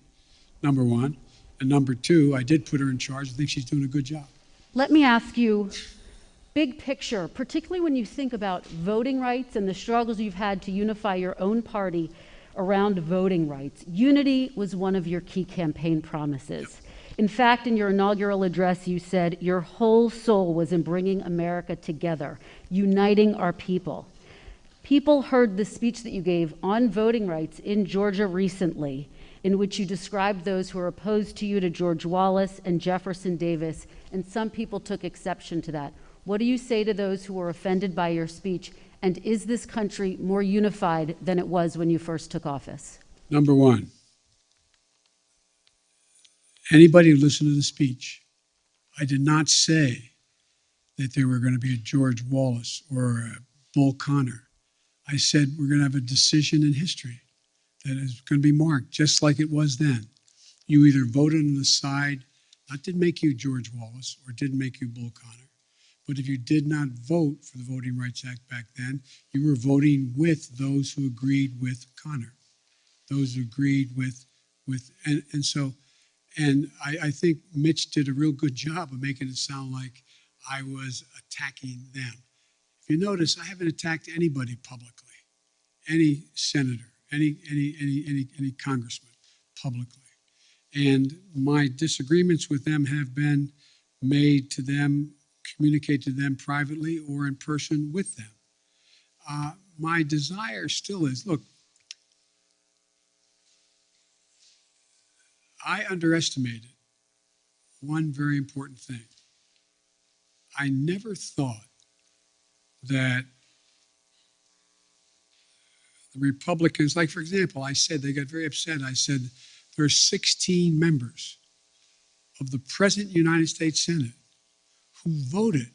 number one. And number two, I did put her in charge. I think she's doing a good job. Let me ask you, big picture, particularly when you think about voting rights and the struggles you've had to unify your own party around voting rights. Unity was one of your key campaign promises. In fact, in your inaugural address, you said your whole soul was in bringing America together, uniting our people. People heard the speech that you gave on voting rights in Georgia recently, in which you described those who are opposed to you to George Wallace and Jefferson Davis, and some people took exception to that. What do you say to those who were offended by your speech, and is this country more unified than it was when you first took office? Number one, anybody who listened to the speech, I did not say that there were going to be a George Wallace or a Bull Connor. I said we're going to have a decision in history that is going to be marked just like it was then. You either voted on the side that didn't make you George Wallace or didn't make you Bull Connor. But if you did not vote for the Voting Rights Act back then, you were voting with those who agreed with Connor, those who agreed with and I think Mitch did a real good job of making it sound like I was attacking them. If you notice, I haven't attacked anybody publicly, any senator, any congressman publicly. And my disagreements with them have been made to them, communicated to them privately or in person with them. My desire still is, look, I underestimated one very important thing. I never thought that the Republicans, like for example, I said, they got very upset. I said, there are 16 members of the present United States Senate who voted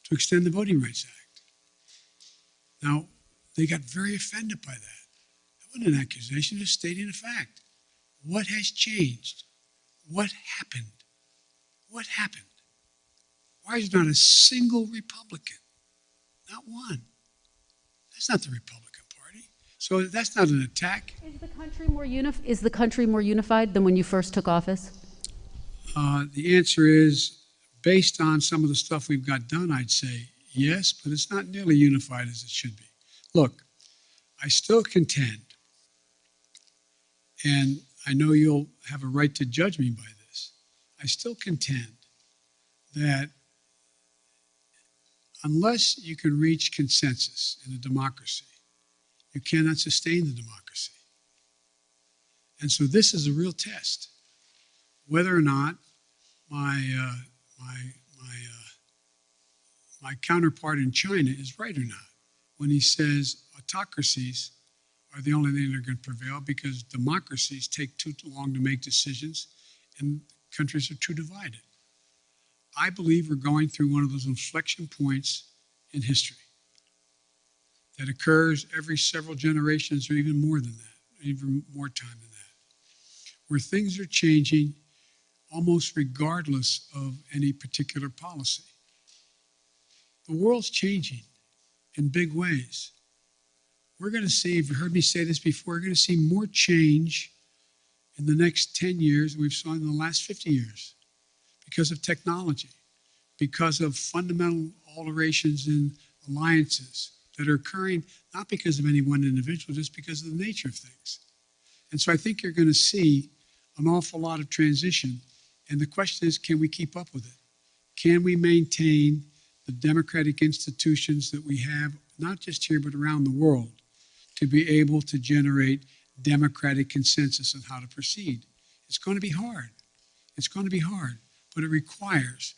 to extend the Voting Rights Act. Now, they got very offended by that. That wasn't an accusation, just stating a fact. What has changed? What happened? What happened? Why is not a single Republican? Not one. That's not the Republican Party. So that's not an attack. Is the country more unified than when you first took office? The answer is, based on some of the stuff we've got done, I'd say yes, but it's not nearly unified as it should be. Look, I still contend, and I know you'll have a right to judge me by this, I still contend that unless you can reach consensus in a democracy, you cannot sustain the democracy. And so this is a real test, whether or not my counterpart in China is right or not when he says autocracies are the only thing that are going to prevail because democracies take too long to make decisions and countries are too divided. I believe we're going through one of those inflection points in history that occurs every several generations or even more than that, even more time than that, where things are changing almost regardless of any particular policy. The world's changing in big ways. We're going to see, you've heard me say this before, we're going to see more change in the next 10 years than we've seen in the last 50 years because of technology, because of fundamental alterations in alliances that are occurring, not because of any one individual, just because of the nature of things. And so I think you're going to see an awful lot of transition. And the question is, can we keep up with it? Can we maintain the democratic institutions that we have, not just here, but around the world, to be able to generate democratic consensus on how to proceed? It's going to be hard. It's going to be hard, but it requires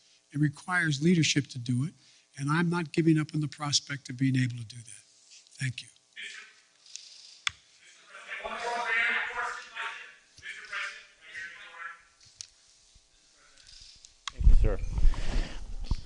leadership to do it. And I'm not giving up on the prospect of being able to do that. Thank you. Thank you, sir.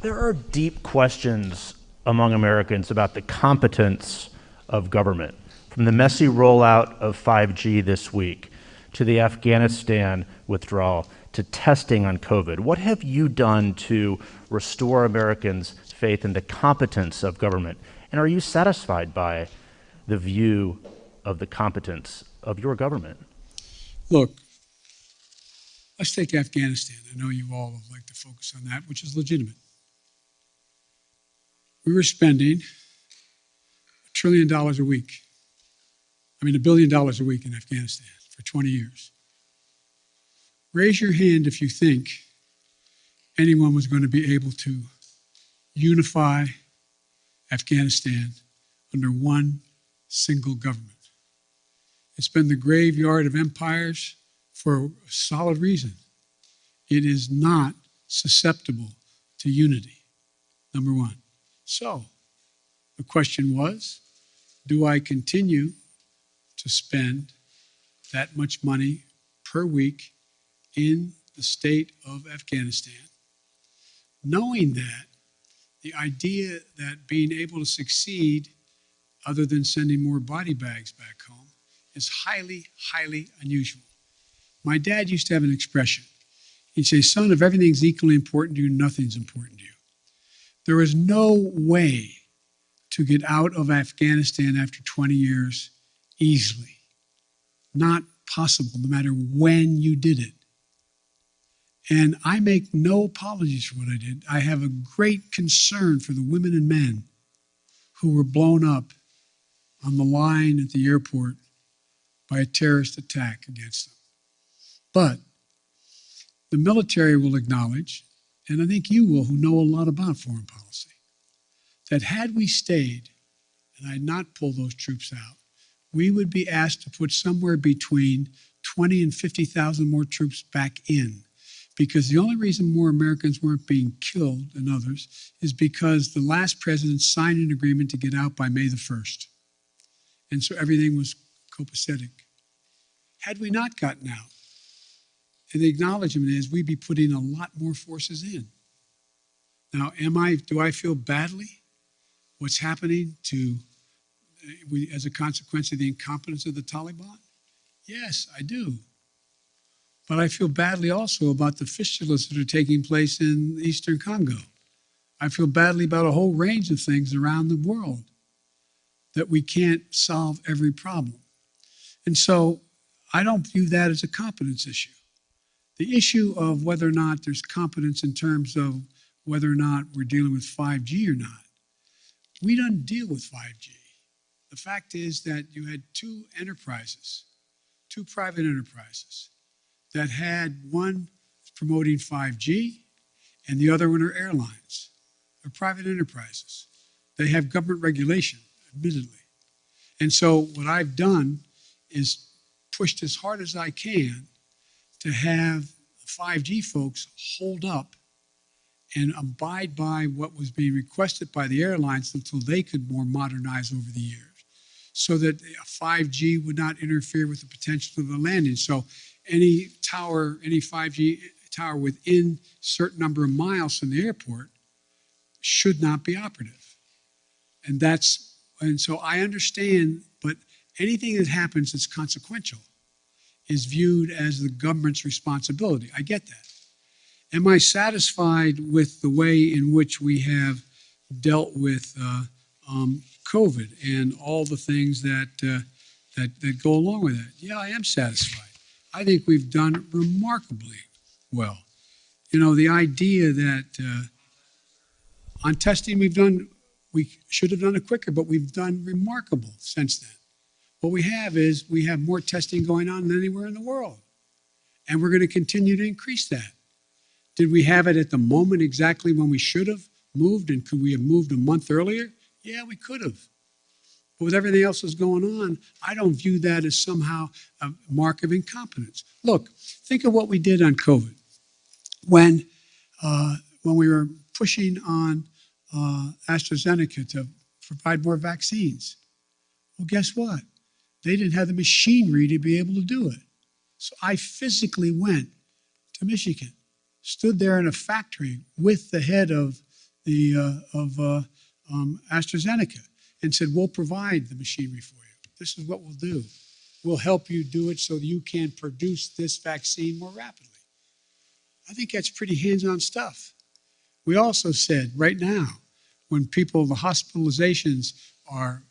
There are deep questions among Americans about the competence of government, from the messy rollout of 5G this week to the Afghanistan withdrawal to testing on COVID. What have you done to restore Americans' faith in the competence of government? And are you satisfied by the view of the competence of your government? Look, let's take Afghanistan. I know you all would like to focus on that, which is legitimate. We were spending $1 trillion a week. $1 billion a week in Afghanistan for 20 years. Raise your hand if you think anyone was going to be able to unify Afghanistan under one single government. It's been the graveyard of empires for a solid reason. It is not susceptible to unity, number one. So the question was, do I continue to spend that much money per week in the state of Afghanistan, knowing that the idea that being able to succeed, other than sending more body bags back home, is highly, highly unusual. My dad used to have an expression. He'd say, son, if everything's equally important to you, nothing's important to you. There is no way to get out of Afghanistan after 20 years easily. Not possible, no matter when you did it. And I make no apologies for what I did. I have a great concern for the women and men who were blown up on the line at the airport by a terrorist attack against them. But the military will acknowledge, and I think you will, who know a lot about foreign policy, that had we stayed and I had not pulled those troops out, we would be asked to put somewhere between 20 and 50,000 more troops back in. Because the only reason more Americans weren't being killed than others is because the last president signed an agreement to get out by May the 1st. And so everything was copacetic. Had we not gotten out, and the acknowledgement is we'd be putting a lot more forces in. Now, do I feel badly what's happening as a consequence of the incompetence of the Taliban? Yes, I do. But I feel badly also about the fistulas that are taking place in Eastern Congo. I feel badly about a whole range of things around the world that we can't solve every problem. And so I don't view that as a competence issue. The issue of whether or not there's competence in terms of whether or not we're dealing with 5G or not, we don't deal with 5G. The fact is that you had two private enterprises, that had one promoting 5G and the other one are airlines. They're private enterprises. They have government regulation, admittedly. And so what I've done is pushed as hard as I can to have 5G folks hold up and abide by what was being requested by the airlines until they could more modernize over the years, so that 5G would not interfere with the potential of the landing. So any 5G tower within a certain number of miles from the airport should not be operative. And so I understand, but anything that happens that's consequential is viewed as the government's responsibility. I get that. Am I satisfied with the way in which we have dealt with COVID and all the things that go along with that? Yeah, I am satisfied. I think we've done remarkably well. You know, the idea that on testing we should have done it quicker, but we've done remarkable since then. What we have more testing going on than anywhere in the world. And we're going to continue to increase that. Did we have it at the moment exactly when we should have moved, and could we have moved a month earlier? Yeah, we could have. But with everything else that's going on, I don't view that as somehow a mark of incompetence. Look, think of what we did on COVID. When we were pushing on AstraZeneca to provide more vaccines. Well, guess what? They didn't have the machinery to be able to do it. So I physically went to Michigan, stood there in a factory with the head of AstraZeneca and said, we'll provide the machinery for you. This is what we'll do. We'll help you do it so that you can produce this vaccine more rapidly. I think that's pretty hands-on stuff. We also said right now, when the hospitalizations are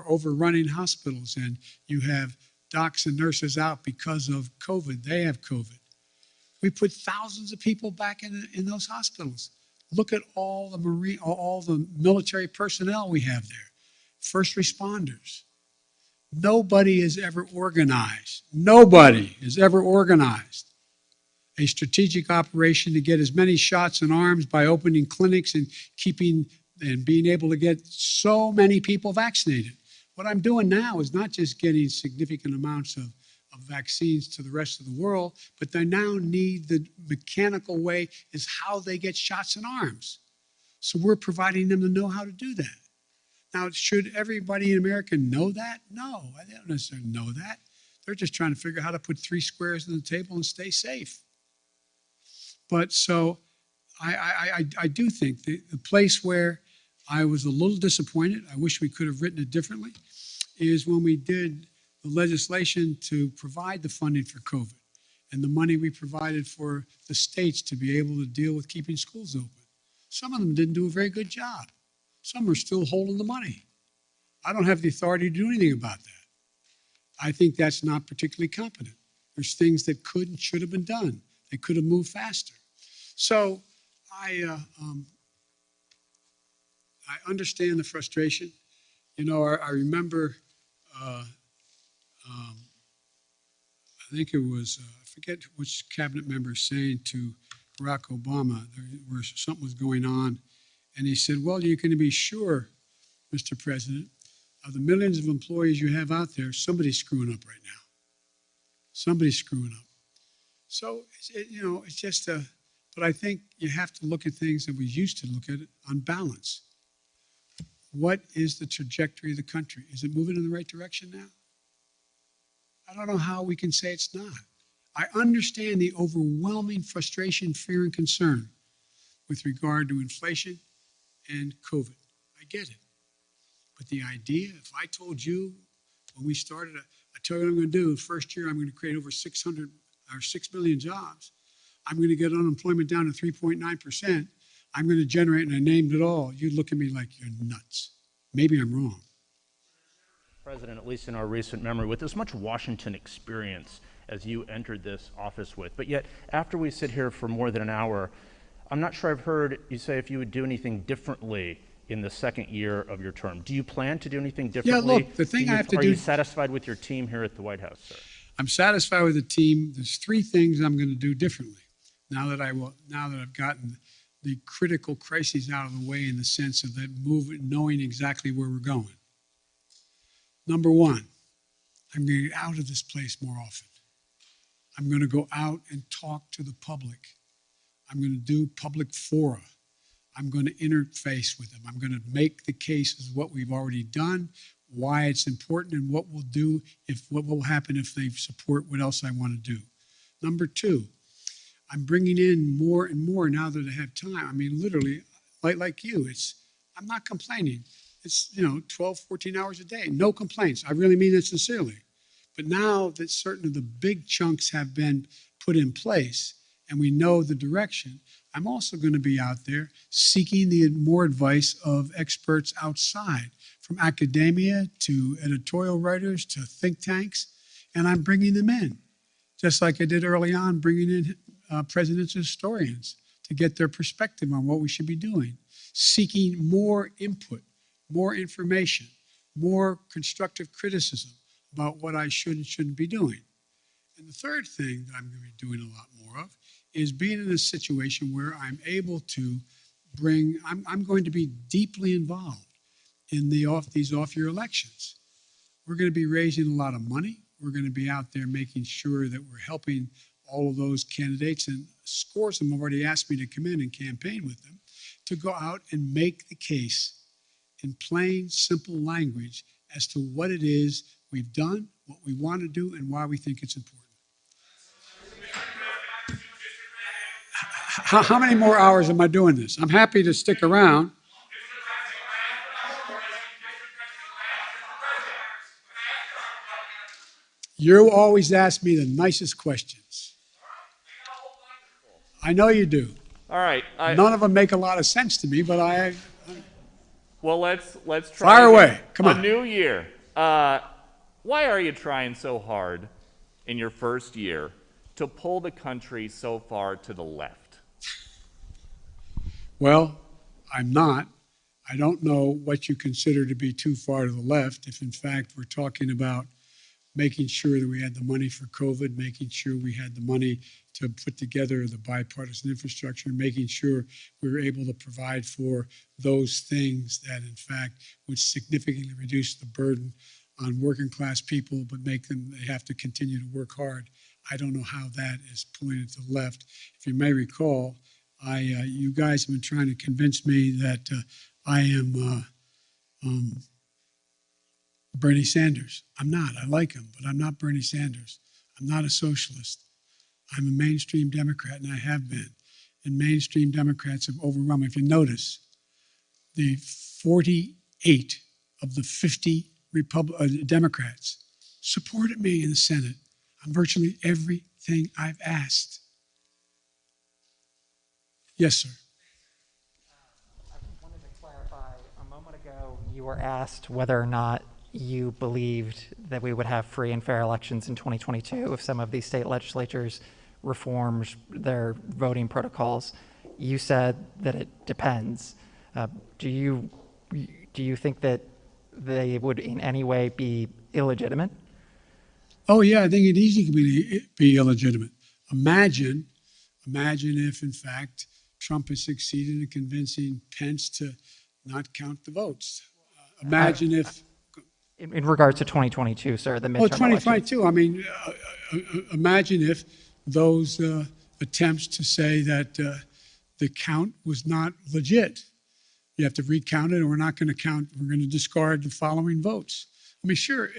overrunning hospitals and you have docs and nurses out because of COVID, they have COVID. We put thousands of people back in those hospitals. Look at all the military personnel we have there, first responders. Nobody has ever organized a strategic operation to get as many shots in arms by opening clinics and being able to get so many people vaccinated. What I'm doing now is not just getting significant amounts of vaccines to the rest of the world, but they now need the mechanical way is how they get shots in arms. So we're providing them to know how to do that. Now, should everybody in America know that? No, they don't necessarily know that. They're just trying to figure out how to put three squares on the table and stay safe. But so I do think the place where I was a little disappointed, I wish we could have written it differently, is when we did the legislation to provide the funding for COVID and the money we provided for the states to be able to deal with keeping schools open. Some of them didn't do a very good job. Some are still holding the money. I don't have the authority to do anything about that. I think that's not particularly competent. There's things that could and should have been done. They could have moved faster. So I understand the frustration. You know, I remember, I think it was, I forget which cabinet member saying to Barack Obama, where something was going on, and he said, well, you can be sure, Mr. President, of the millions of employees you have out there, somebody's screwing up right now. Somebody's screwing up. So, it's just but I think you have to look at things that we used to look at it on balance. What is the trajectory of the country? Is it moving in the right direction now? I don't know how we can say it's not. I understand the overwhelming frustration, fear, and concern with regard to inflation and COVID. I get it. But the idea, if I told you when we started, I tell you what I'm going to do, the first year I'm going to create over 6 million jobs. I'm going to get unemployment down to 3.9%. I'm going to generate, and I named it all. You look at me like you're nuts. Maybe I'm wrong. President, at least in our recent memory, with as much Washington experience as you entered this office with, but yet after we sit here for more than an hour, I'm not sure I've heard you say if you would do anything differently in the second year of your term. Do you plan to do anything differently? Yeah, look, the thing I have to do... Are you satisfied with your team here at the White House, sir? I'm satisfied with the team. There's 3 things I'm going to do differently now that I've gotten the critical crises out of the way in the sense of that knowing exactly where we're going. Number 1, I'm going to get out of this place more often. I'm going to go out and talk to the public. I'm going to do public fora. I'm going to interface with them. I'm going to make the case as what we've already done, why it's important, and what we'll do, what will happen if they support what else I want to do. Number 2, I'm bringing in more and more now that I have time. I mean, literally, like you, I'm not complaining. It's, 12, 14 hours a day, no complaints. I really mean it sincerely. But now that certain of the big chunks have been put in place and we know the direction, I'm also going to be out there seeking the more advice of experts outside, from academia to editorial writers to think tanks, and I'm bringing them in, just like I did early on, bringing in presidents and historians to get their perspective on what we should be doing, seeking more input, more information, more constructive criticism about what I should and shouldn't be doing. And the third thing that I'm going to be doing a lot more of is being in a situation where I'm able to I'm going to be deeply involved in these off-year elections. We're going to be raising a lot of money. We're going to be out there making sure that we're helping all of those candidates, and scores of them have already asked me to come in and campaign with them, to go out and make the case in plain, simple language as to what it is we've done, what we want to do, and why we think it's important. How many more hours am I doing this? I'm happy to stick around. You always ask me the nicest questions. I know you do. All right. None of them make a lot of sense to me, but Well, let's try. Fire away. Come on. A new year. Why are you trying so hard in your first year to pull the country so far to the left? Well, I'm not. I don't know what you consider to be too far to the left. If in fact we're talking about making sure that we had the money for COVID, making sure we had the money to put together the bipartisan infrastructure, making sure we were able to provide for those things that in fact would significantly reduce the burden on working class people, but they have to continue to work hard. I don't know how that is pulling it to the left. If you may recall, you guys have been trying to convince me that I am Bernie Sanders. I'm not. I like him, but I'm not Bernie Sanders. I'm not a socialist. I'm a mainstream Democrat, and I have been. And mainstream Democrats have overrun me. If you notice, the 48 of the 50 Democrats supported me in the Senate on virtually everything I've asked. Yes, sir. I wanted to clarify. A moment ago, you were asked whether or not you believed that we would have free and fair elections in 2022 if some of these state legislatures reformed their voting protocols. You said that it depends. Do you think that they would in any way be illegitimate? Oh yeah, I think it easily can be illegitimate. Imagine if in fact Trump has succeeded in convincing Pence to not count the votes. Imagine if. In regards to 2022, sir, the midterm Well, elections. 2022, I mean, imagine if those attempts to say that the count was not legit. You have to recount it, or we're not going to count, we're going to discard the following votes. I mean, sure,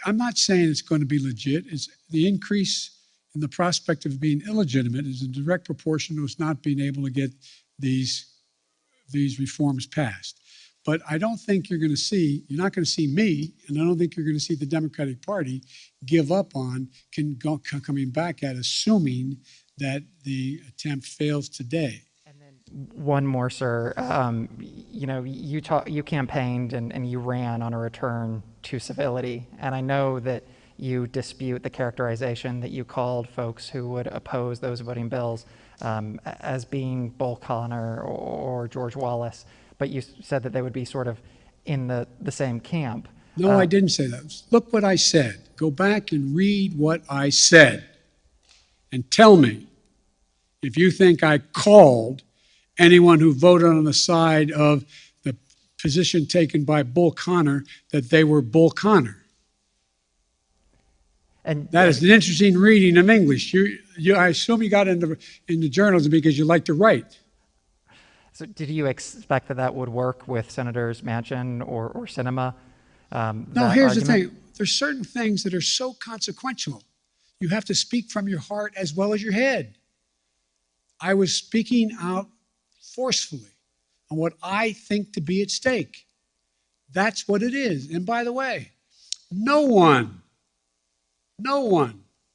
I'm not saying it's going to be legit. It's the increase in the prospect of being illegitimate is in direct proportion to us not being able to get these reforms passed. But I don't think you're not going to see me, and I don't think you're going to see the Democratic Party give up on coming back at assuming that the attempt fails today. One more, sir. You campaigned and you ran on a return to civility, and I know that you dispute the characterization that you called folks who would oppose those voting bills as being Bull Connor or George Wallace, but you said that they would be sort of in the same camp. No, I didn't say that. Look what I said. Go back and read what I said and tell me if you think I called anyone who voted on the side of the position taken by Bull Connor that they were Bull Connor. And that is an interesting reading of English. I assume you got into journalism because you like to write. So did you expect that would work with Senators Manchin or Sinema? No, here's the thing. There's certain things that are so consequential. You have to speak from your heart as well as your head. I was speaking out forcefully on what I think to be at stake. That's what it is. And by the way, no one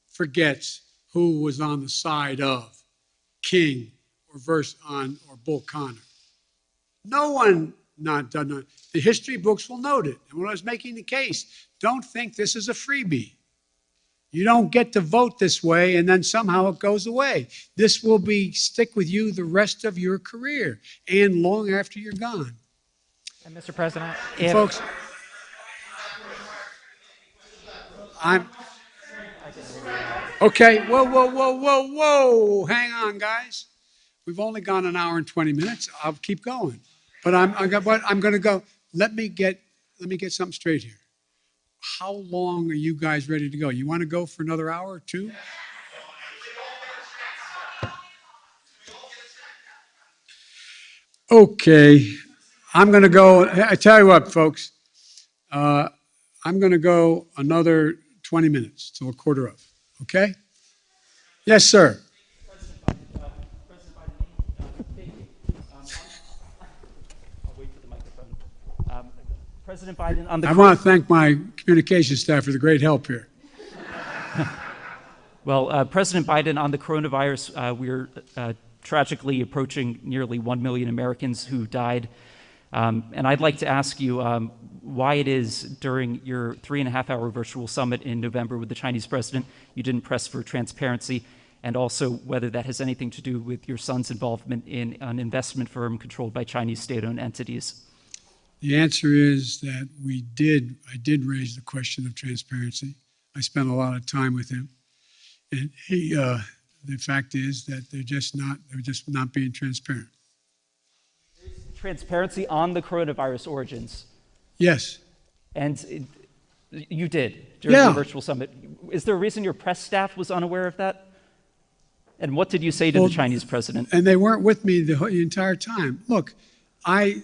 forgets who was on the side of King or Bull Connor. No one done that. The history books will note it. And when I was making the case, don't think this is a freebie. You don't get to vote this way and then somehow it goes away. This will stick with you the rest of your career and long after you're gone. And Mr. President, folks, okay, whoa. Hang on, guys. We've only gone an hour and 20 minutes. I'll keep going. But I'm going to go. Let me get something straight here. How long are you guys ready to go? You want to go for another hour or two? Okay. I'm going to go. I tell you what, folks. I'm going to go another 20 minutes till 1:15. Okay? Yes, sir. President Biden, on the I want to thank my communications staff for the great help here. Well, President Biden, on the coronavirus, we're tragically approaching nearly 1 million Americans who died. And I'd like to ask you why it is during your 3.5-hour virtual summit in November with the Chinese president, you didn't press for transparency, and also whether that has anything to do with your son's involvement in an investment firm controlled by Chinese state-owned entities. The answer is that I did raise the question of transparency. I spent a lot of time with him. And the fact is that they're just not being transparent. Transparency on the coronavirus origins. Yes. And you did during the virtual summit. Is there a reason your press staff was unaware of that? And what did you say to the Chinese president? And they weren't with me the entire time. Look, I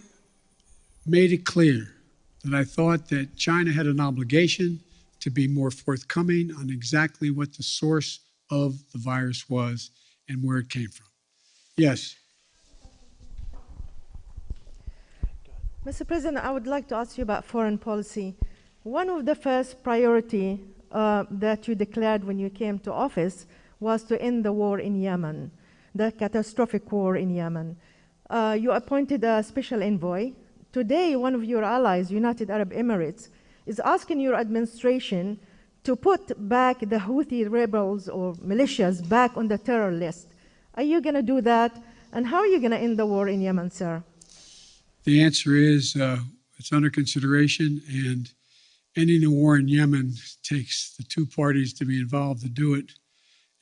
made it clear that I thought that China had an obligation to be more forthcoming on exactly what the source of the virus was and where it came from. Yes. Mr. President, I would like to ask you about foreign policy. One of the first priority that you declared when you came to office was to end the war in Yemen, the catastrophic war in Yemen. You appointed a special envoy. Today, one of your allies, United Arab Emirates, is asking your administration to put back the Houthi rebels or militias back on the terror list. Are you going to do that? And how are you going to end the war in Yemen, sir? The answer is it's under consideration, and ending the war in Yemen takes the two parties to be involved to do it,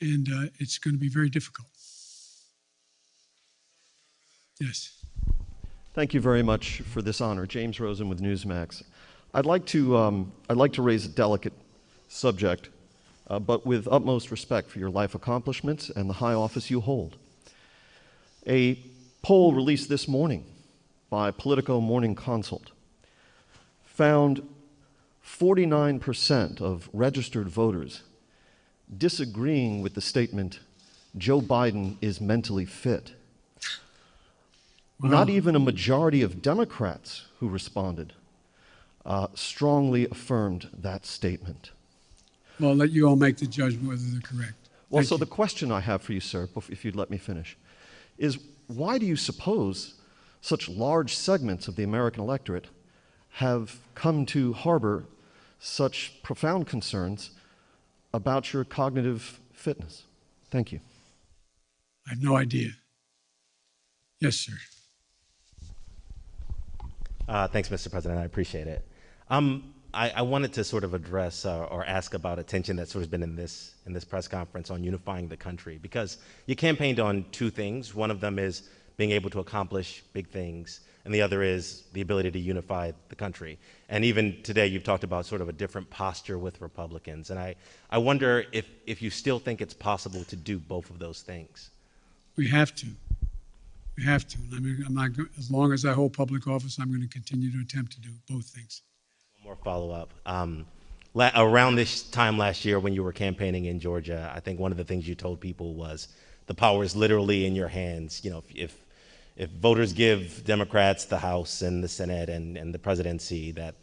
and it's going to be very difficult. Yes. Thank you very much for this honor. James Rosen with Newsmax. I'd like to raise a delicate subject, but with utmost respect for your life accomplishments and the high office you hold. A poll released this morning by Politico Morning Consult found 49% of registered voters disagreeing with the statement, Joe Biden is mentally fit. Wow. Not even a majority of Democrats who responded strongly affirmed that statement. Well, I'll let you all make the judgment whether they're correct. Well, Thank so you. the question I have for you, sir, if you'd let me finish, is why do you suppose such large segments of the American electorate have come to harbor such profound concerns about your cognitive fitness? Thank you. I have no idea. Yes, sir. Thanks, Mr. President. I appreciate it. I wanted to sort of address or ask about attention that's sort of been in this press conference on unifying the country, because you campaigned on two things. One of them is being able to accomplish big things, and the other is the ability to unify the country. And even today, you've talked about sort of a different posture with Republicans. And I wonder if you still think it's possible to do both of those things. We have to. We have to. I mean, as long as I hold public office, I'm going to continue to attempt to do both things. One more follow-up. Around this time last year when you were campaigning in Georgia, I think one of the things you told people was the power is literally in your hands. You know, if voters give Democrats the House and the Senate and the presidency, that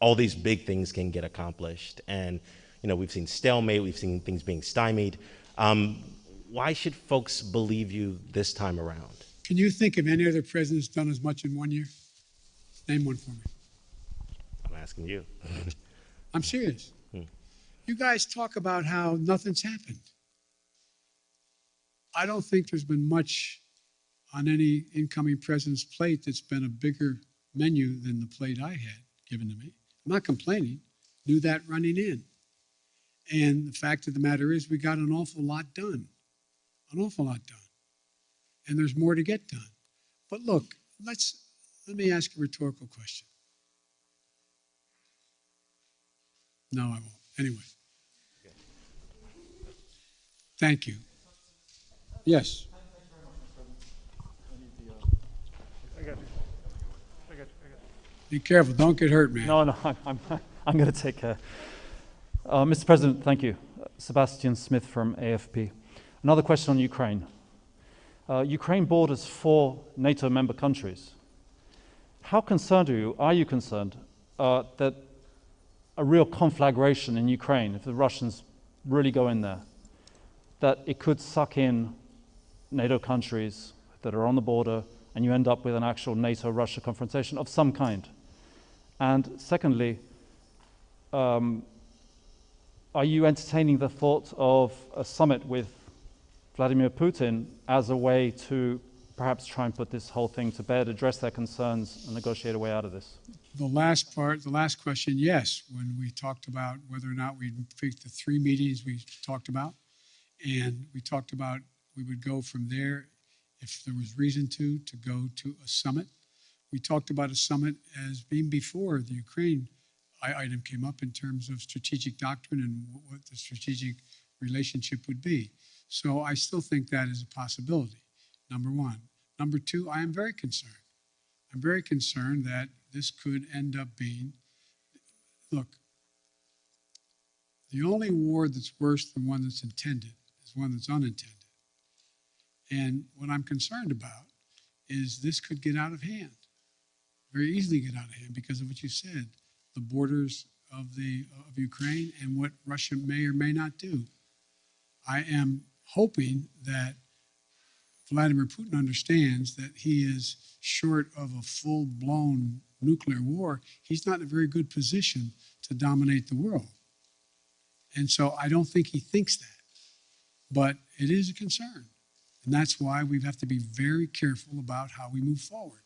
all these big things can get accomplished. And, you know, we've seen stalemate, we've seen things being stymied. Why should folks believe you this time around? Can you think of any other president's done as much in 1 year? Name one for me. I'm asking you. I'm serious. You guys talk about how nothing's happened. I don't think there's been much on any incoming president's plate that's been a bigger menu than the plate I had given to me. I'm not complaining. Knew that running in. And the fact of the matter is we got an awful lot done. An awful lot done. And there's more to get done. But look, let me ask a rhetorical question. No, I won't. Anyway. Thank you. Yes. Be careful. Don't get hurt, man. No, I'm going to take care. Mr. President, thank you. Sebastian Smith from AFP. Another question on Ukraine. Ukraine borders 4 NATO member countries. How concerned are you concerned that a real conflagration in Ukraine, if the Russians really go in there, that it could suck in NATO countries that are on the border and you end up with an actual NATO-Russia confrontation of some kind? And secondly, are you entertaining the thought of a summit with Vladimir Putin as a way to perhaps try and put this whole thing to bed, address their concerns, and negotiate a way out of this? The last part, the last question, yes, when we talked about whether or not we'd pick the 3 meetings we talked about, and we talked about we would go from there if there was reason to go to a summit. We talked about a summit as being before the Ukraine item came up in terms of strategic doctrine and what the strategic relationship would be. So I still think that is a possibility, number one. Number two, I am very concerned. I'm very concerned that this could end up being, look, the only war that's worse than one that's intended is one that's unintended. And what I'm concerned about is this could get out of hand, very easily get out of hand because of what you said, the borders of Ukraine and what Russia may or may not do. I am hoping that Vladimir Putin understands that he is short of a full-blown nuclear war. He's not in a very good position to dominate the world. And so I don't think he thinks that. But it is a concern. And that's why we have to be very careful about how we move forward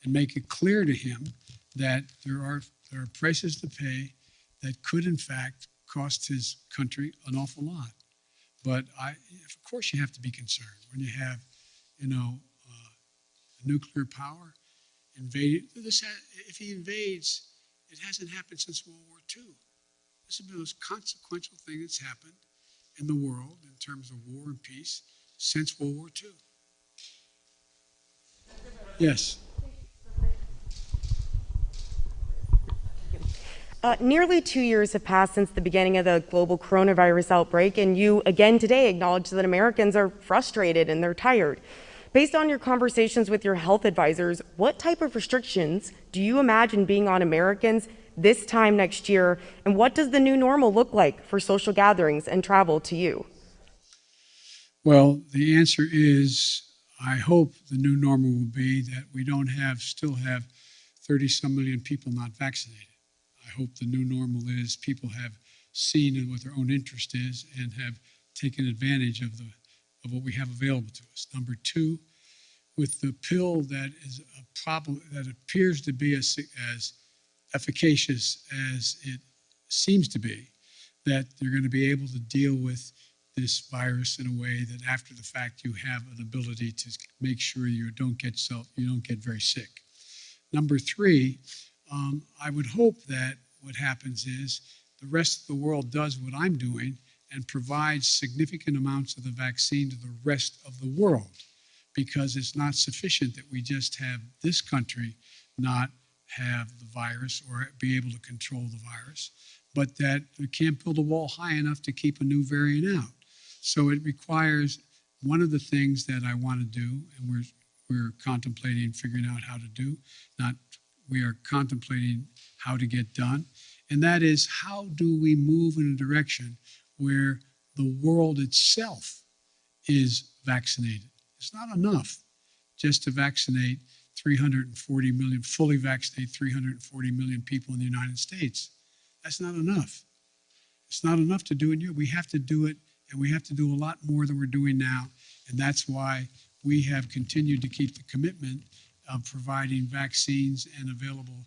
and make it clear to him that there are prices to pay that could, in fact, cost his country an awful lot. But of course, you have to be concerned when you have, nuclear power invade. If he invades It hasn't happened since World War II. This has been the most consequential thing that's happened in the world in terms of war and peace since World War II. Yes. Nearly 2 years have passed since the beginning of the global coronavirus outbreak, and you again today acknowledge that Americans are frustrated and they're tired. Based on your conversations with your health advisors, what type of restrictions do you imagine being on Americans this time next year, and what does the new normal look like for social gatherings and travel to you? Well, the answer is, I hope the new normal will be that we don't still have 30-some million people not vaccinated. I hope the new normal is people have seen what their own interest is and have taken advantage of what we have available to us. Number two, with the pill that is a problem that appears to be as efficacious as it seems to be, that you're going to be able to deal with this virus in a way that after the fact you have an ability to make sure you don't get very sick. Number three, I would hope that what happens is the rest of the world does what I'm doing and provides significant amounts of the vaccine to the rest of the world, because it's not sufficient that we just have this country not have the virus or be able to control the virus, but that we can't build a wall high enough to keep a new variant out. So it requires one of the things that I want to do, and we're contemplating figuring out how to do, we are contemplating how to get done, and that is, how do we move in a direction where the world itself is vaccinated? It's not enough just to vaccinate 340 million, fully vaccinate 340 million people in the United States. That's not enough. It's not enough to do it here. We have to do it, and we have to do a lot more than we're doing now, and that's why we have continued to keep the commitment of providing vaccines and available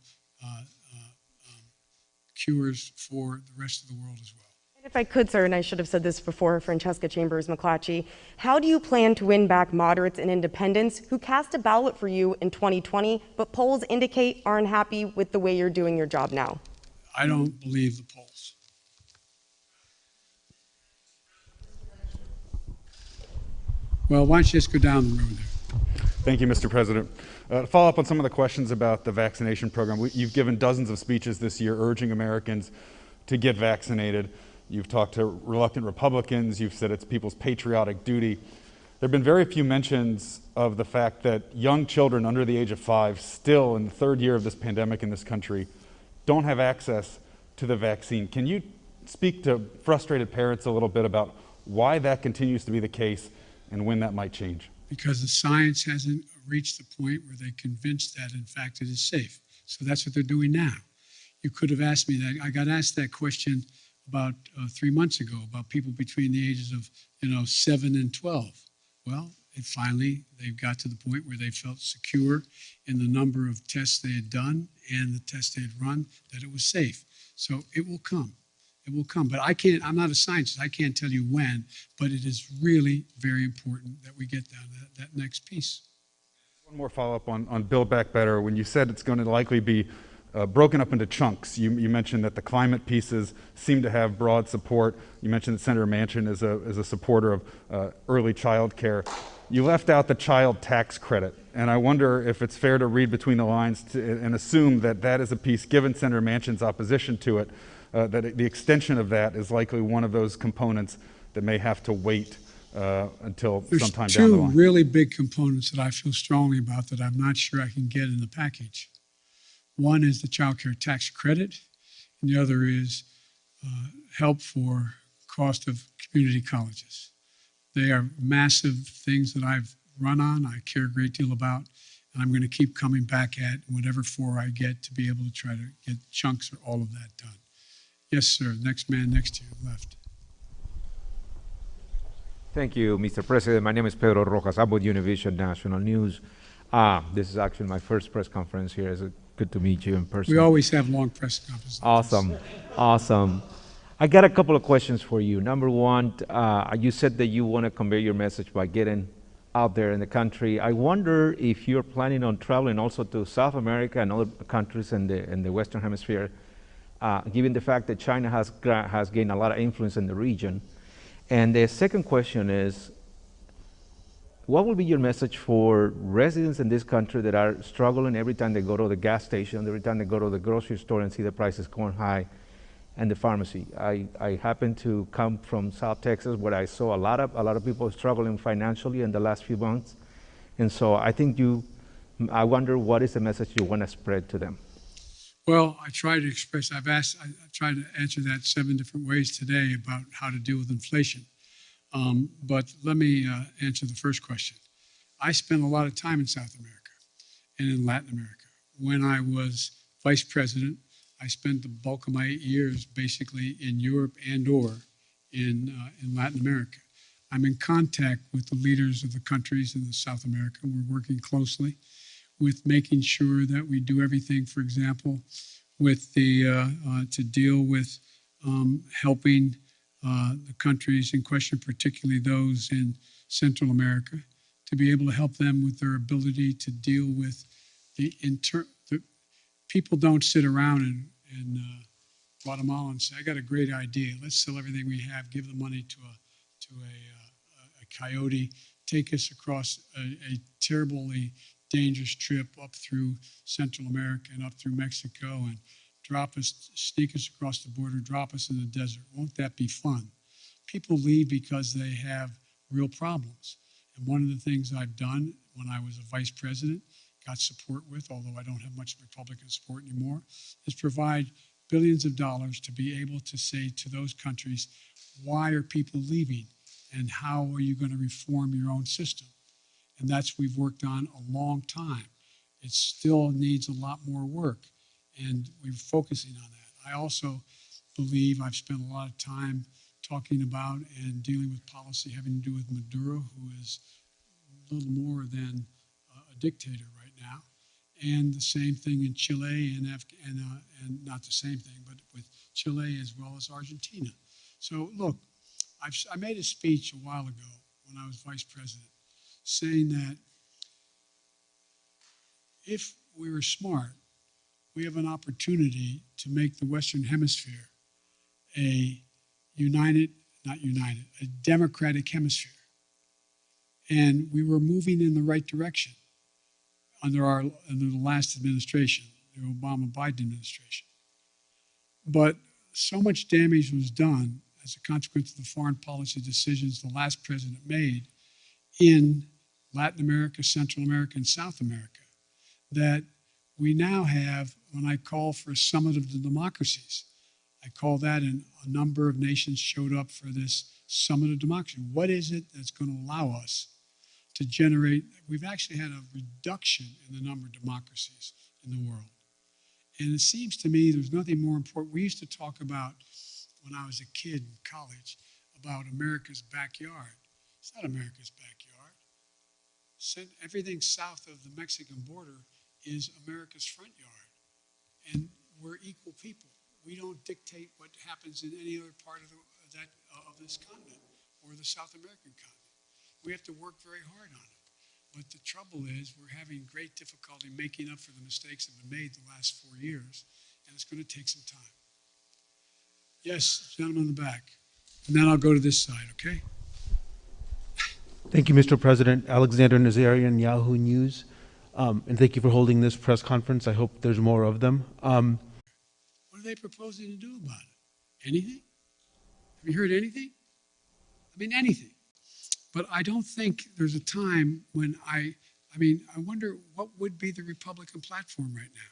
cures for the rest of the world as well. And if I could, sir, and I should have said this before, Francesca Chambers McClatchy, how do you plan to win back moderates and independents who cast a ballot for you in 2020, but polls indicate aren't happy with the way you're doing your job now? I don't believe the polls. Well, why don't you just go down the road there? Thank you, Mr. President. To follow up on some of the questions about the vaccination program, you've given dozens of speeches this year urging Americans to get vaccinated. You've talked to reluctant Republicans. You've said it's people's patriotic duty. There have been very few mentions of the fact that young children under the age of 5, still in the third year of this pandemic in this country, don't have access to the vaccine. Can you speak to frustrated parents a little bit about why that continues to be the case and when that might change? Because the science hasn't reached the point where they're convinced that, in fact, it is safe. So that's what they're doing now. You could have asked me that. I got asked that question about 3 months ago about people between the ages of 7 and 12. Well, they've got to the point where they felt secure in the number of tests they had done and the tests they had run, that it was safe. So it will come. It will come. But I'm not a scientist. I can't tell you when, but it is really very important that we get down to that next piece. One more follow-up on Build Back Better. When you said it's going to likely be broken up into chunks, you mentioned that the climate pieces seem to have broad support. You mentioned that Senator Manchin is a supporter of early child care. You left out the child tax credit, and I wonder if it's fair to read between the lines and assume that that is a piece, given Senator Manchin's opposition to it, that the extension of that is likely one of those components that may have to wait until sometime down the line. There's two really big components that I feel strongly about that I'm not sure I can get in the package. One is the child care tax credit, and the other is help for cost of community colleges. They are massive things that I've run on, I care a great deal about, and I'm going to keep coming back at whatever floor I get to be able to try to get chunks or all of that done. Yes, sir. Next man next to you, left. Thank you, Mr. President. My name is Pedro Rojas. I'm with Univision National News. This is actually my first press conference here. It's good to meet you in person. We always have long press conferences. Awesome. Awesome. I got a couple of questions for you. Number one, you said that you want to convey your message by getting out there in the country. I wonder if you're planning on traveling also to South America and other countries in the Western Hemisphere, given the fact that China has gained a lot of influence in the region. And the second question is, what will be your message for residents in this country that are struggling every time they go to the gas station, every time they go to the grocery store and see the prices going high, and the pharmacy? I happen to come from South Texas, where I saw a lot of people struggling financially in the last few months, and so I think I wonder what is the message you want to spread to them. Well, I try to express. I tried to answer that 7 different ways today about how to deal with inflation. But let me answer the first question. I spent a lot of time in South America and in Latin America. When I was vice president, I spent the bulk of my 8 years basically in Europe and/or in Latin America. I'm in contact with the leaders of the countries in South America. We're working closely with making sure that we do everything, for example, with to deal with helping the countries in question, particularly those in Central America, to be able to help them with their ability to deal with the people don't sit around in Guatemala and say, I got a great idea. Let's sell everything we have, give the money to a coyote, take us across a terribly dangerous trip up through Central America and up through Mexico and sneak us across the border, drop us in the desert. Won't that be fun? People leave because they have real problems. And one of the things I've done when I was a vice president, got support with, although I don't have much Republican support anymore, is provide billions of dollars to be able to say to those countries, why are people leaving? And how are you going to reform your own system? And that's we've worked on a long time. It still needs a lot more work, and we're focusing on that. I also believe I've spent a lot of time talking about and dealing with policy having to do with Maduro, who is a little more than a dictator right now, and the same thing in Chile and not the same thing, but with Chile as well as Argentina. So look, I made a speech a while ago when I was vice president saying that if we were smart, we have an opportunity to make the Western Hemisphere a a democratic hemisphere. And we were moving in the right direction under the last administration, the Obama-Biden administration. But so much damage was done as a consequence of the foreign policy decisions the last president made in Latin America, Central America, and South America, that we now have, when I call for a summit of the democracies, I call that a number of nations showed up for this summit of democracy. What is it that's going to allow us to generate, we've actually had a reduction in the number of democracies in the world. And it seems to me there's nothing more important. We used to talk about, when I was a kid in college, about America's backyard. It's not America's backyard. Everything south of the Mexican border is America's front yard. And we're equal people. We don't dictate what happens in any other part of this continent or the South American continent. We have to work very hard on it. But the trouble is we're having great difficulty making up for the mistakes that have been made the last 4 years, and it's going to take some time. Yes, gentleman in the back. And then I'll go to this side, okay? Thank you, Mr. President. Alexander Nazarian, Yahoo News. And thank you for holding this press conference. I hope there's more of them. What are they proposing to do about it? Anything? Have you heard anything? I mean, anything. But I don't think there's a time when I wonder what would be the Republican platform right now?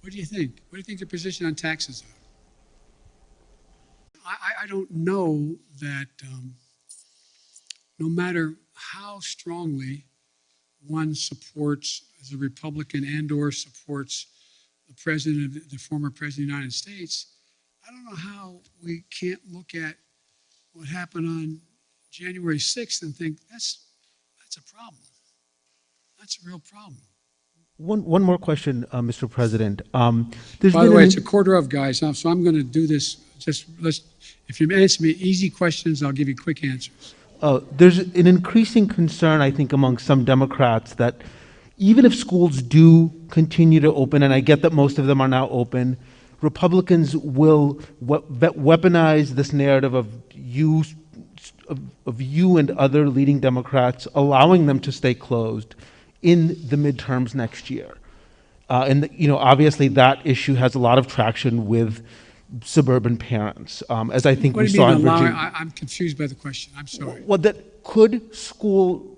What do you think? What do you think their position on taxes are? I don't know that no matter how strongly one supports as a Republican and/or supports the former president of the United States, I don't know how we can't look at what happened on January 6th and think that's a problem. That's a real problem. One more question, Mr. President. By the way, it's a quarter of, guys, so I'm going to do this. If you answer me easy questions, I'll give you quick answers. there's an increasing concern, I think, among some Democrats that even if schools do continue to open, and I get that most of them are now open, Republicans will weaponize this narrative of you and other leading Democrats, allowing them to stay closed in the midterms next year. Obviously that issue has a lot of traction with suburban parents, as I think What we do you saw mean in allowing? Virginia. I'm confused by the question. I'm sorry. Well, that could school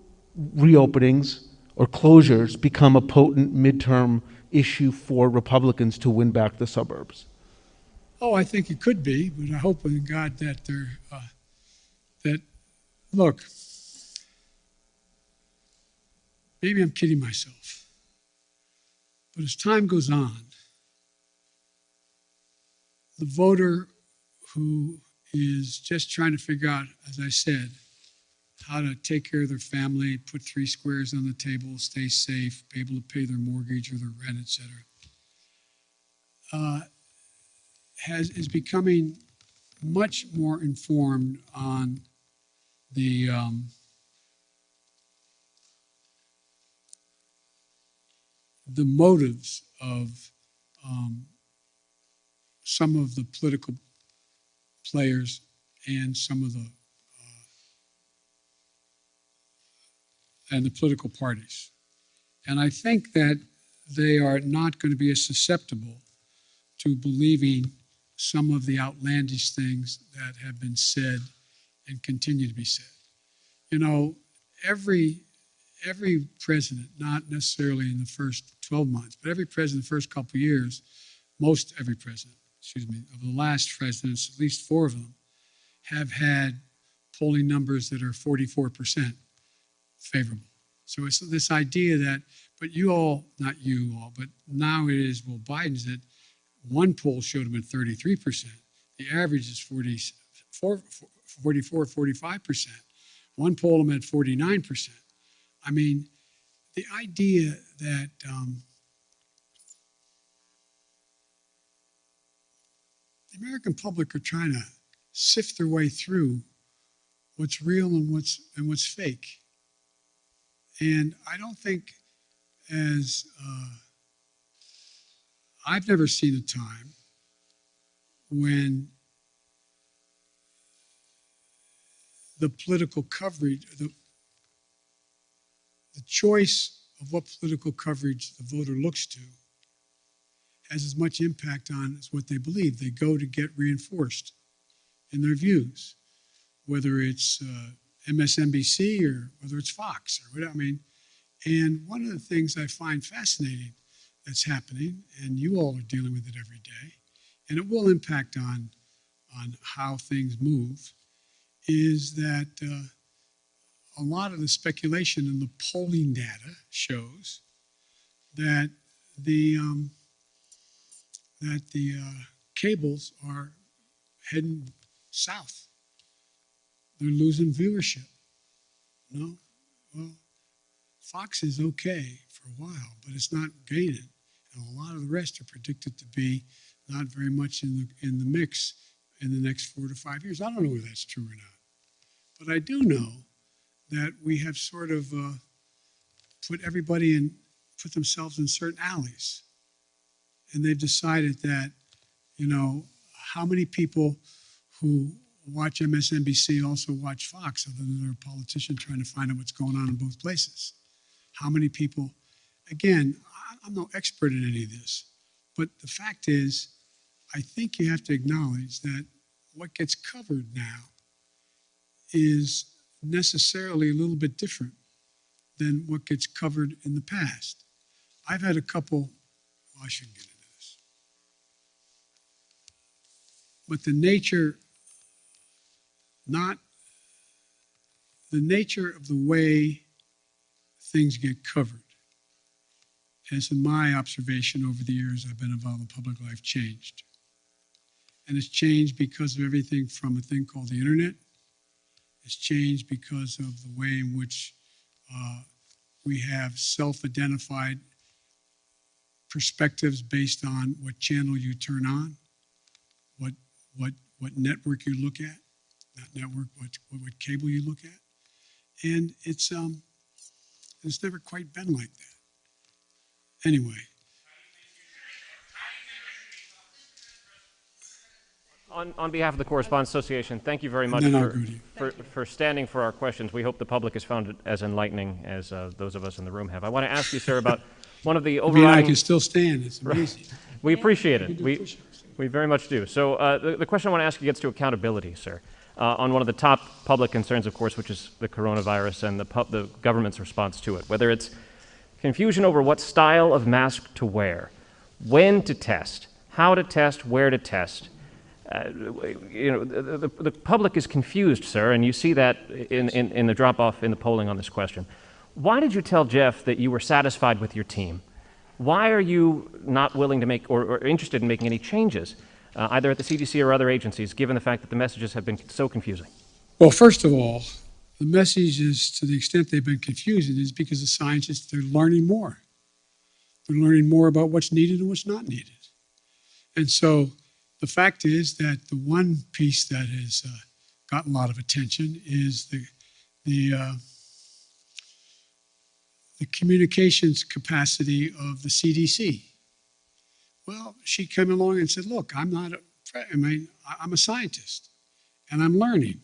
reopenings or closures become a potent midterm issue for Republicans to win back the suburbs? Oh, I think it could be, but I hope in God that look, maybe I'm kidding myself, but as time goes on, the voter who is just trying to figure out, as I said, how to take care of their family, put 3 squares on the table, stay safe, be able to pay their mortgage or their rent, etc., is becoming much more informed on the motives of some of the political players and some of the political parties. And I think that they are not going to be as susceptible to believing some of the outlandish things that have been said and continue to be said. You know, every president, not necessarily in the first 12 months, but every president the first couple of years, every president, of the last presidents, at least 4 of them, have had polling numbers that are 44% favorable. So it's this idea that, but you all, not you all, but now it is, well, Biden's at, one poll showed him at 33%. The average is 44, 45%. One poll him at 49%. I mean, the idea that the American public are trying to sift their way through what's real and what's fake. And I don't think I've never seen a time when the political coverage, the choice of what political coverage the voter looks to has as much impact on as what they believe. They go to get reinforced in their views, whether it's MSNBC or whether it's Fox or whatever. I mean, and one of the things I find fascinating that's happening, and you all are dealing with it every day, and it will impact on how things move, is that a lot of the speculation in the polling data shows that the cables are heading south. They're losing viewership. No? Well, Fox is okay for a while, but it's not gaining. And a lot of the rest are predicted to be not very much in the mix in the next 4 to 5 years. I don't know whether that's true or not. But I do know that we have sort of put themselves in certain alleys. And they've decided that, you know, how many people who watch MSNBC also watch Fox, other than they're a politician trying to find out what's going on in both places? How many people, again, I'm no expert in any of this, but the fact is, I think you have to acknowledge that what gets covered now is necessarily a little bit different than what gets covered in the past. I've had a couple, well, I shouldn't get into this, but the nature of the way things get covered has, in my observation over the years I've been involved in public life, changed. And it's changed because of everything from a thing called the internet. It's changed because of the way in which we have self-identified perspectives based on what channel you turn on, what network you look at, not network, what cable you look at. And it's never quite been like that. Anyway. On behalf of the Correspondents Association, thank you very much for standing for our questions. We hope the public has found it as enlightening as those of us in the room have. I want to ask you, sir, about one of the overriding... I mean, I can still stand. It's amazing. We appreciate it. We very much do. So the question I want to ask you gets to accountability, sir. On one of the top public concerns, of course, which is the coronavirus and the government's response to it, whether it's confusion over what style of mask to wear, when to test, how to test, where to test. The public is confused, sir, and you see that in the drop-off in the polling on this question. Why did you tell Jeff that you were satisfied with your team? Why are you not willing to make or interested in making any changes, either at the CDC or other agencies, given the fact that the messages have been so confusing? Well, first of all, the messages, to the extent they've been confusing, is because the scientists, they're learning more. They're learning more about what's needed and what's not needed. And so the fact is that the one piece that has gotten a lot of attention is the communications capacity of the CDC. Well, she came along and said, look, I'm a scientist, and I'm learning.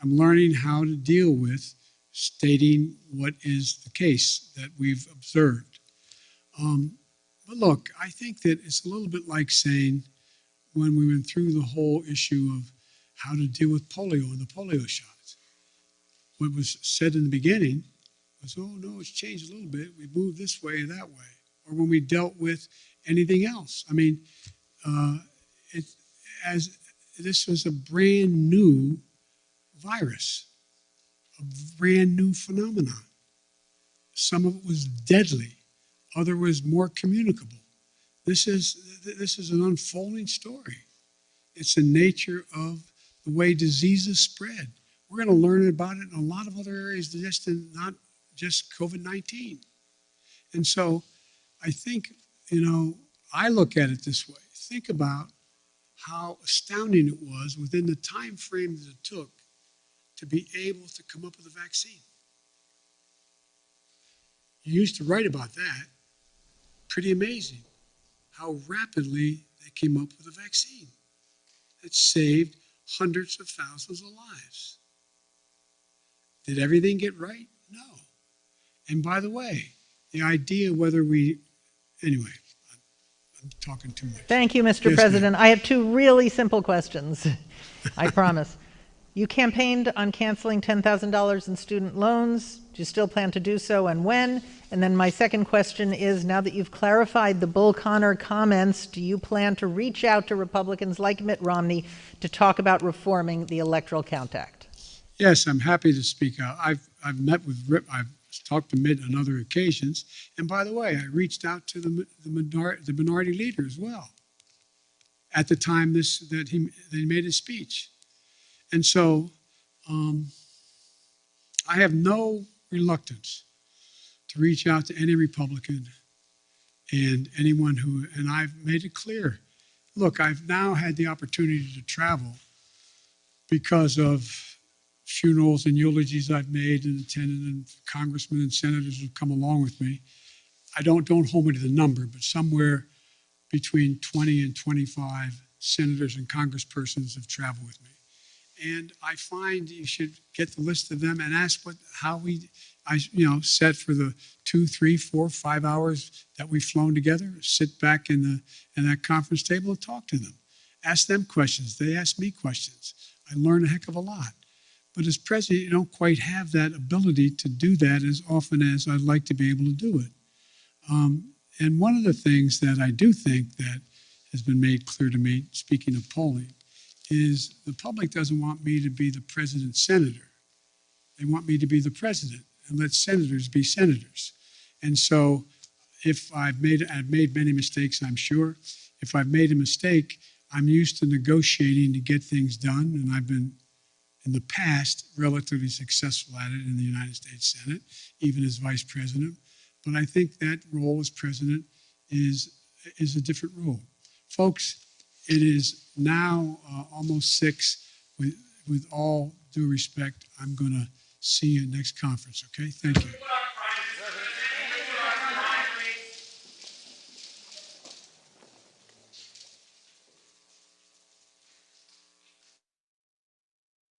I'm learning how to deal with stating what is the case that we've observed. But look, I think that it's a little bit like saying, when we went through the whole issue of how to deal with polio and the polio shots, what was said in the beginning was, oh no, it's changed a little bit. We moved this way or that way. Or when we dealt with anything else. I mean, this was a brand new virus, a brand new phenomenon. Some of it was deadly, other was more communicable. This is an unfolding story. It's the nature of the way diseases spread. We're going to learn about it in a lot of other areas, not just COVID-19. And so I think, I look at it this way. Think about how astounding it was within the time frame that it took to be able to come up with a vaccine. You used to write about that. Pretty amazing how rapidly they came up with a vaccine that saved hundreds of thousands of lives. Did everything get right? No. And by the way, the idea whether anyway, I'm talking too much. Thank you, Mr. President. I have two really simple questions, I promise. You campaigned on canceling $10,000 in student loans. Do you still plan to do so, and when? And then my second question is, now that you've clarified the Bull Connor comments, do you plan to reach out to Republicans like Mitt Romney to talk about reforming the Electoral Count Act? Yes, I'm happy to speak out. I've met with I've talked to Mitt on other occasions, and by the way, I reached out to the minority leader as well at the time that he made his speech. And so I have no reluctance to reach out to any Republican and anyone and I've made it clear. Look, I've now had the opportunity to travel because of funerals and eulogies I've made and attended, and congressmen and senators have come along with me. Don't hold me to the number, but somewhere between 20 and 25 senators and congresspersons have traveled with me. And I find you should get the list of them and ask how I set for the 2, 3, 4, 5 hours that we've flown together, sit back in that conference table and talk to them. Ask them questions. They ask me questions. I learn a heck of a lot. But as president, you don't quite have that ability to do that as often as I'd like to be able to do it. And one of the things that I do think that has been made clear to me, speaking of polling, is the public doesn't want me to be the president's senator. They want me to be the president and let senators be senators. And so if I've made many mistakes, I'm sure. If I've made a mistake, I'm used to negotiating to get things done, and I've been, in the past, relatively successful at it in the United States Senate, even as vice president. But I think that role as president is a different role. Folks, it is now almost 6. With all due respect, I'm going to See you next conference, okay? Thank you.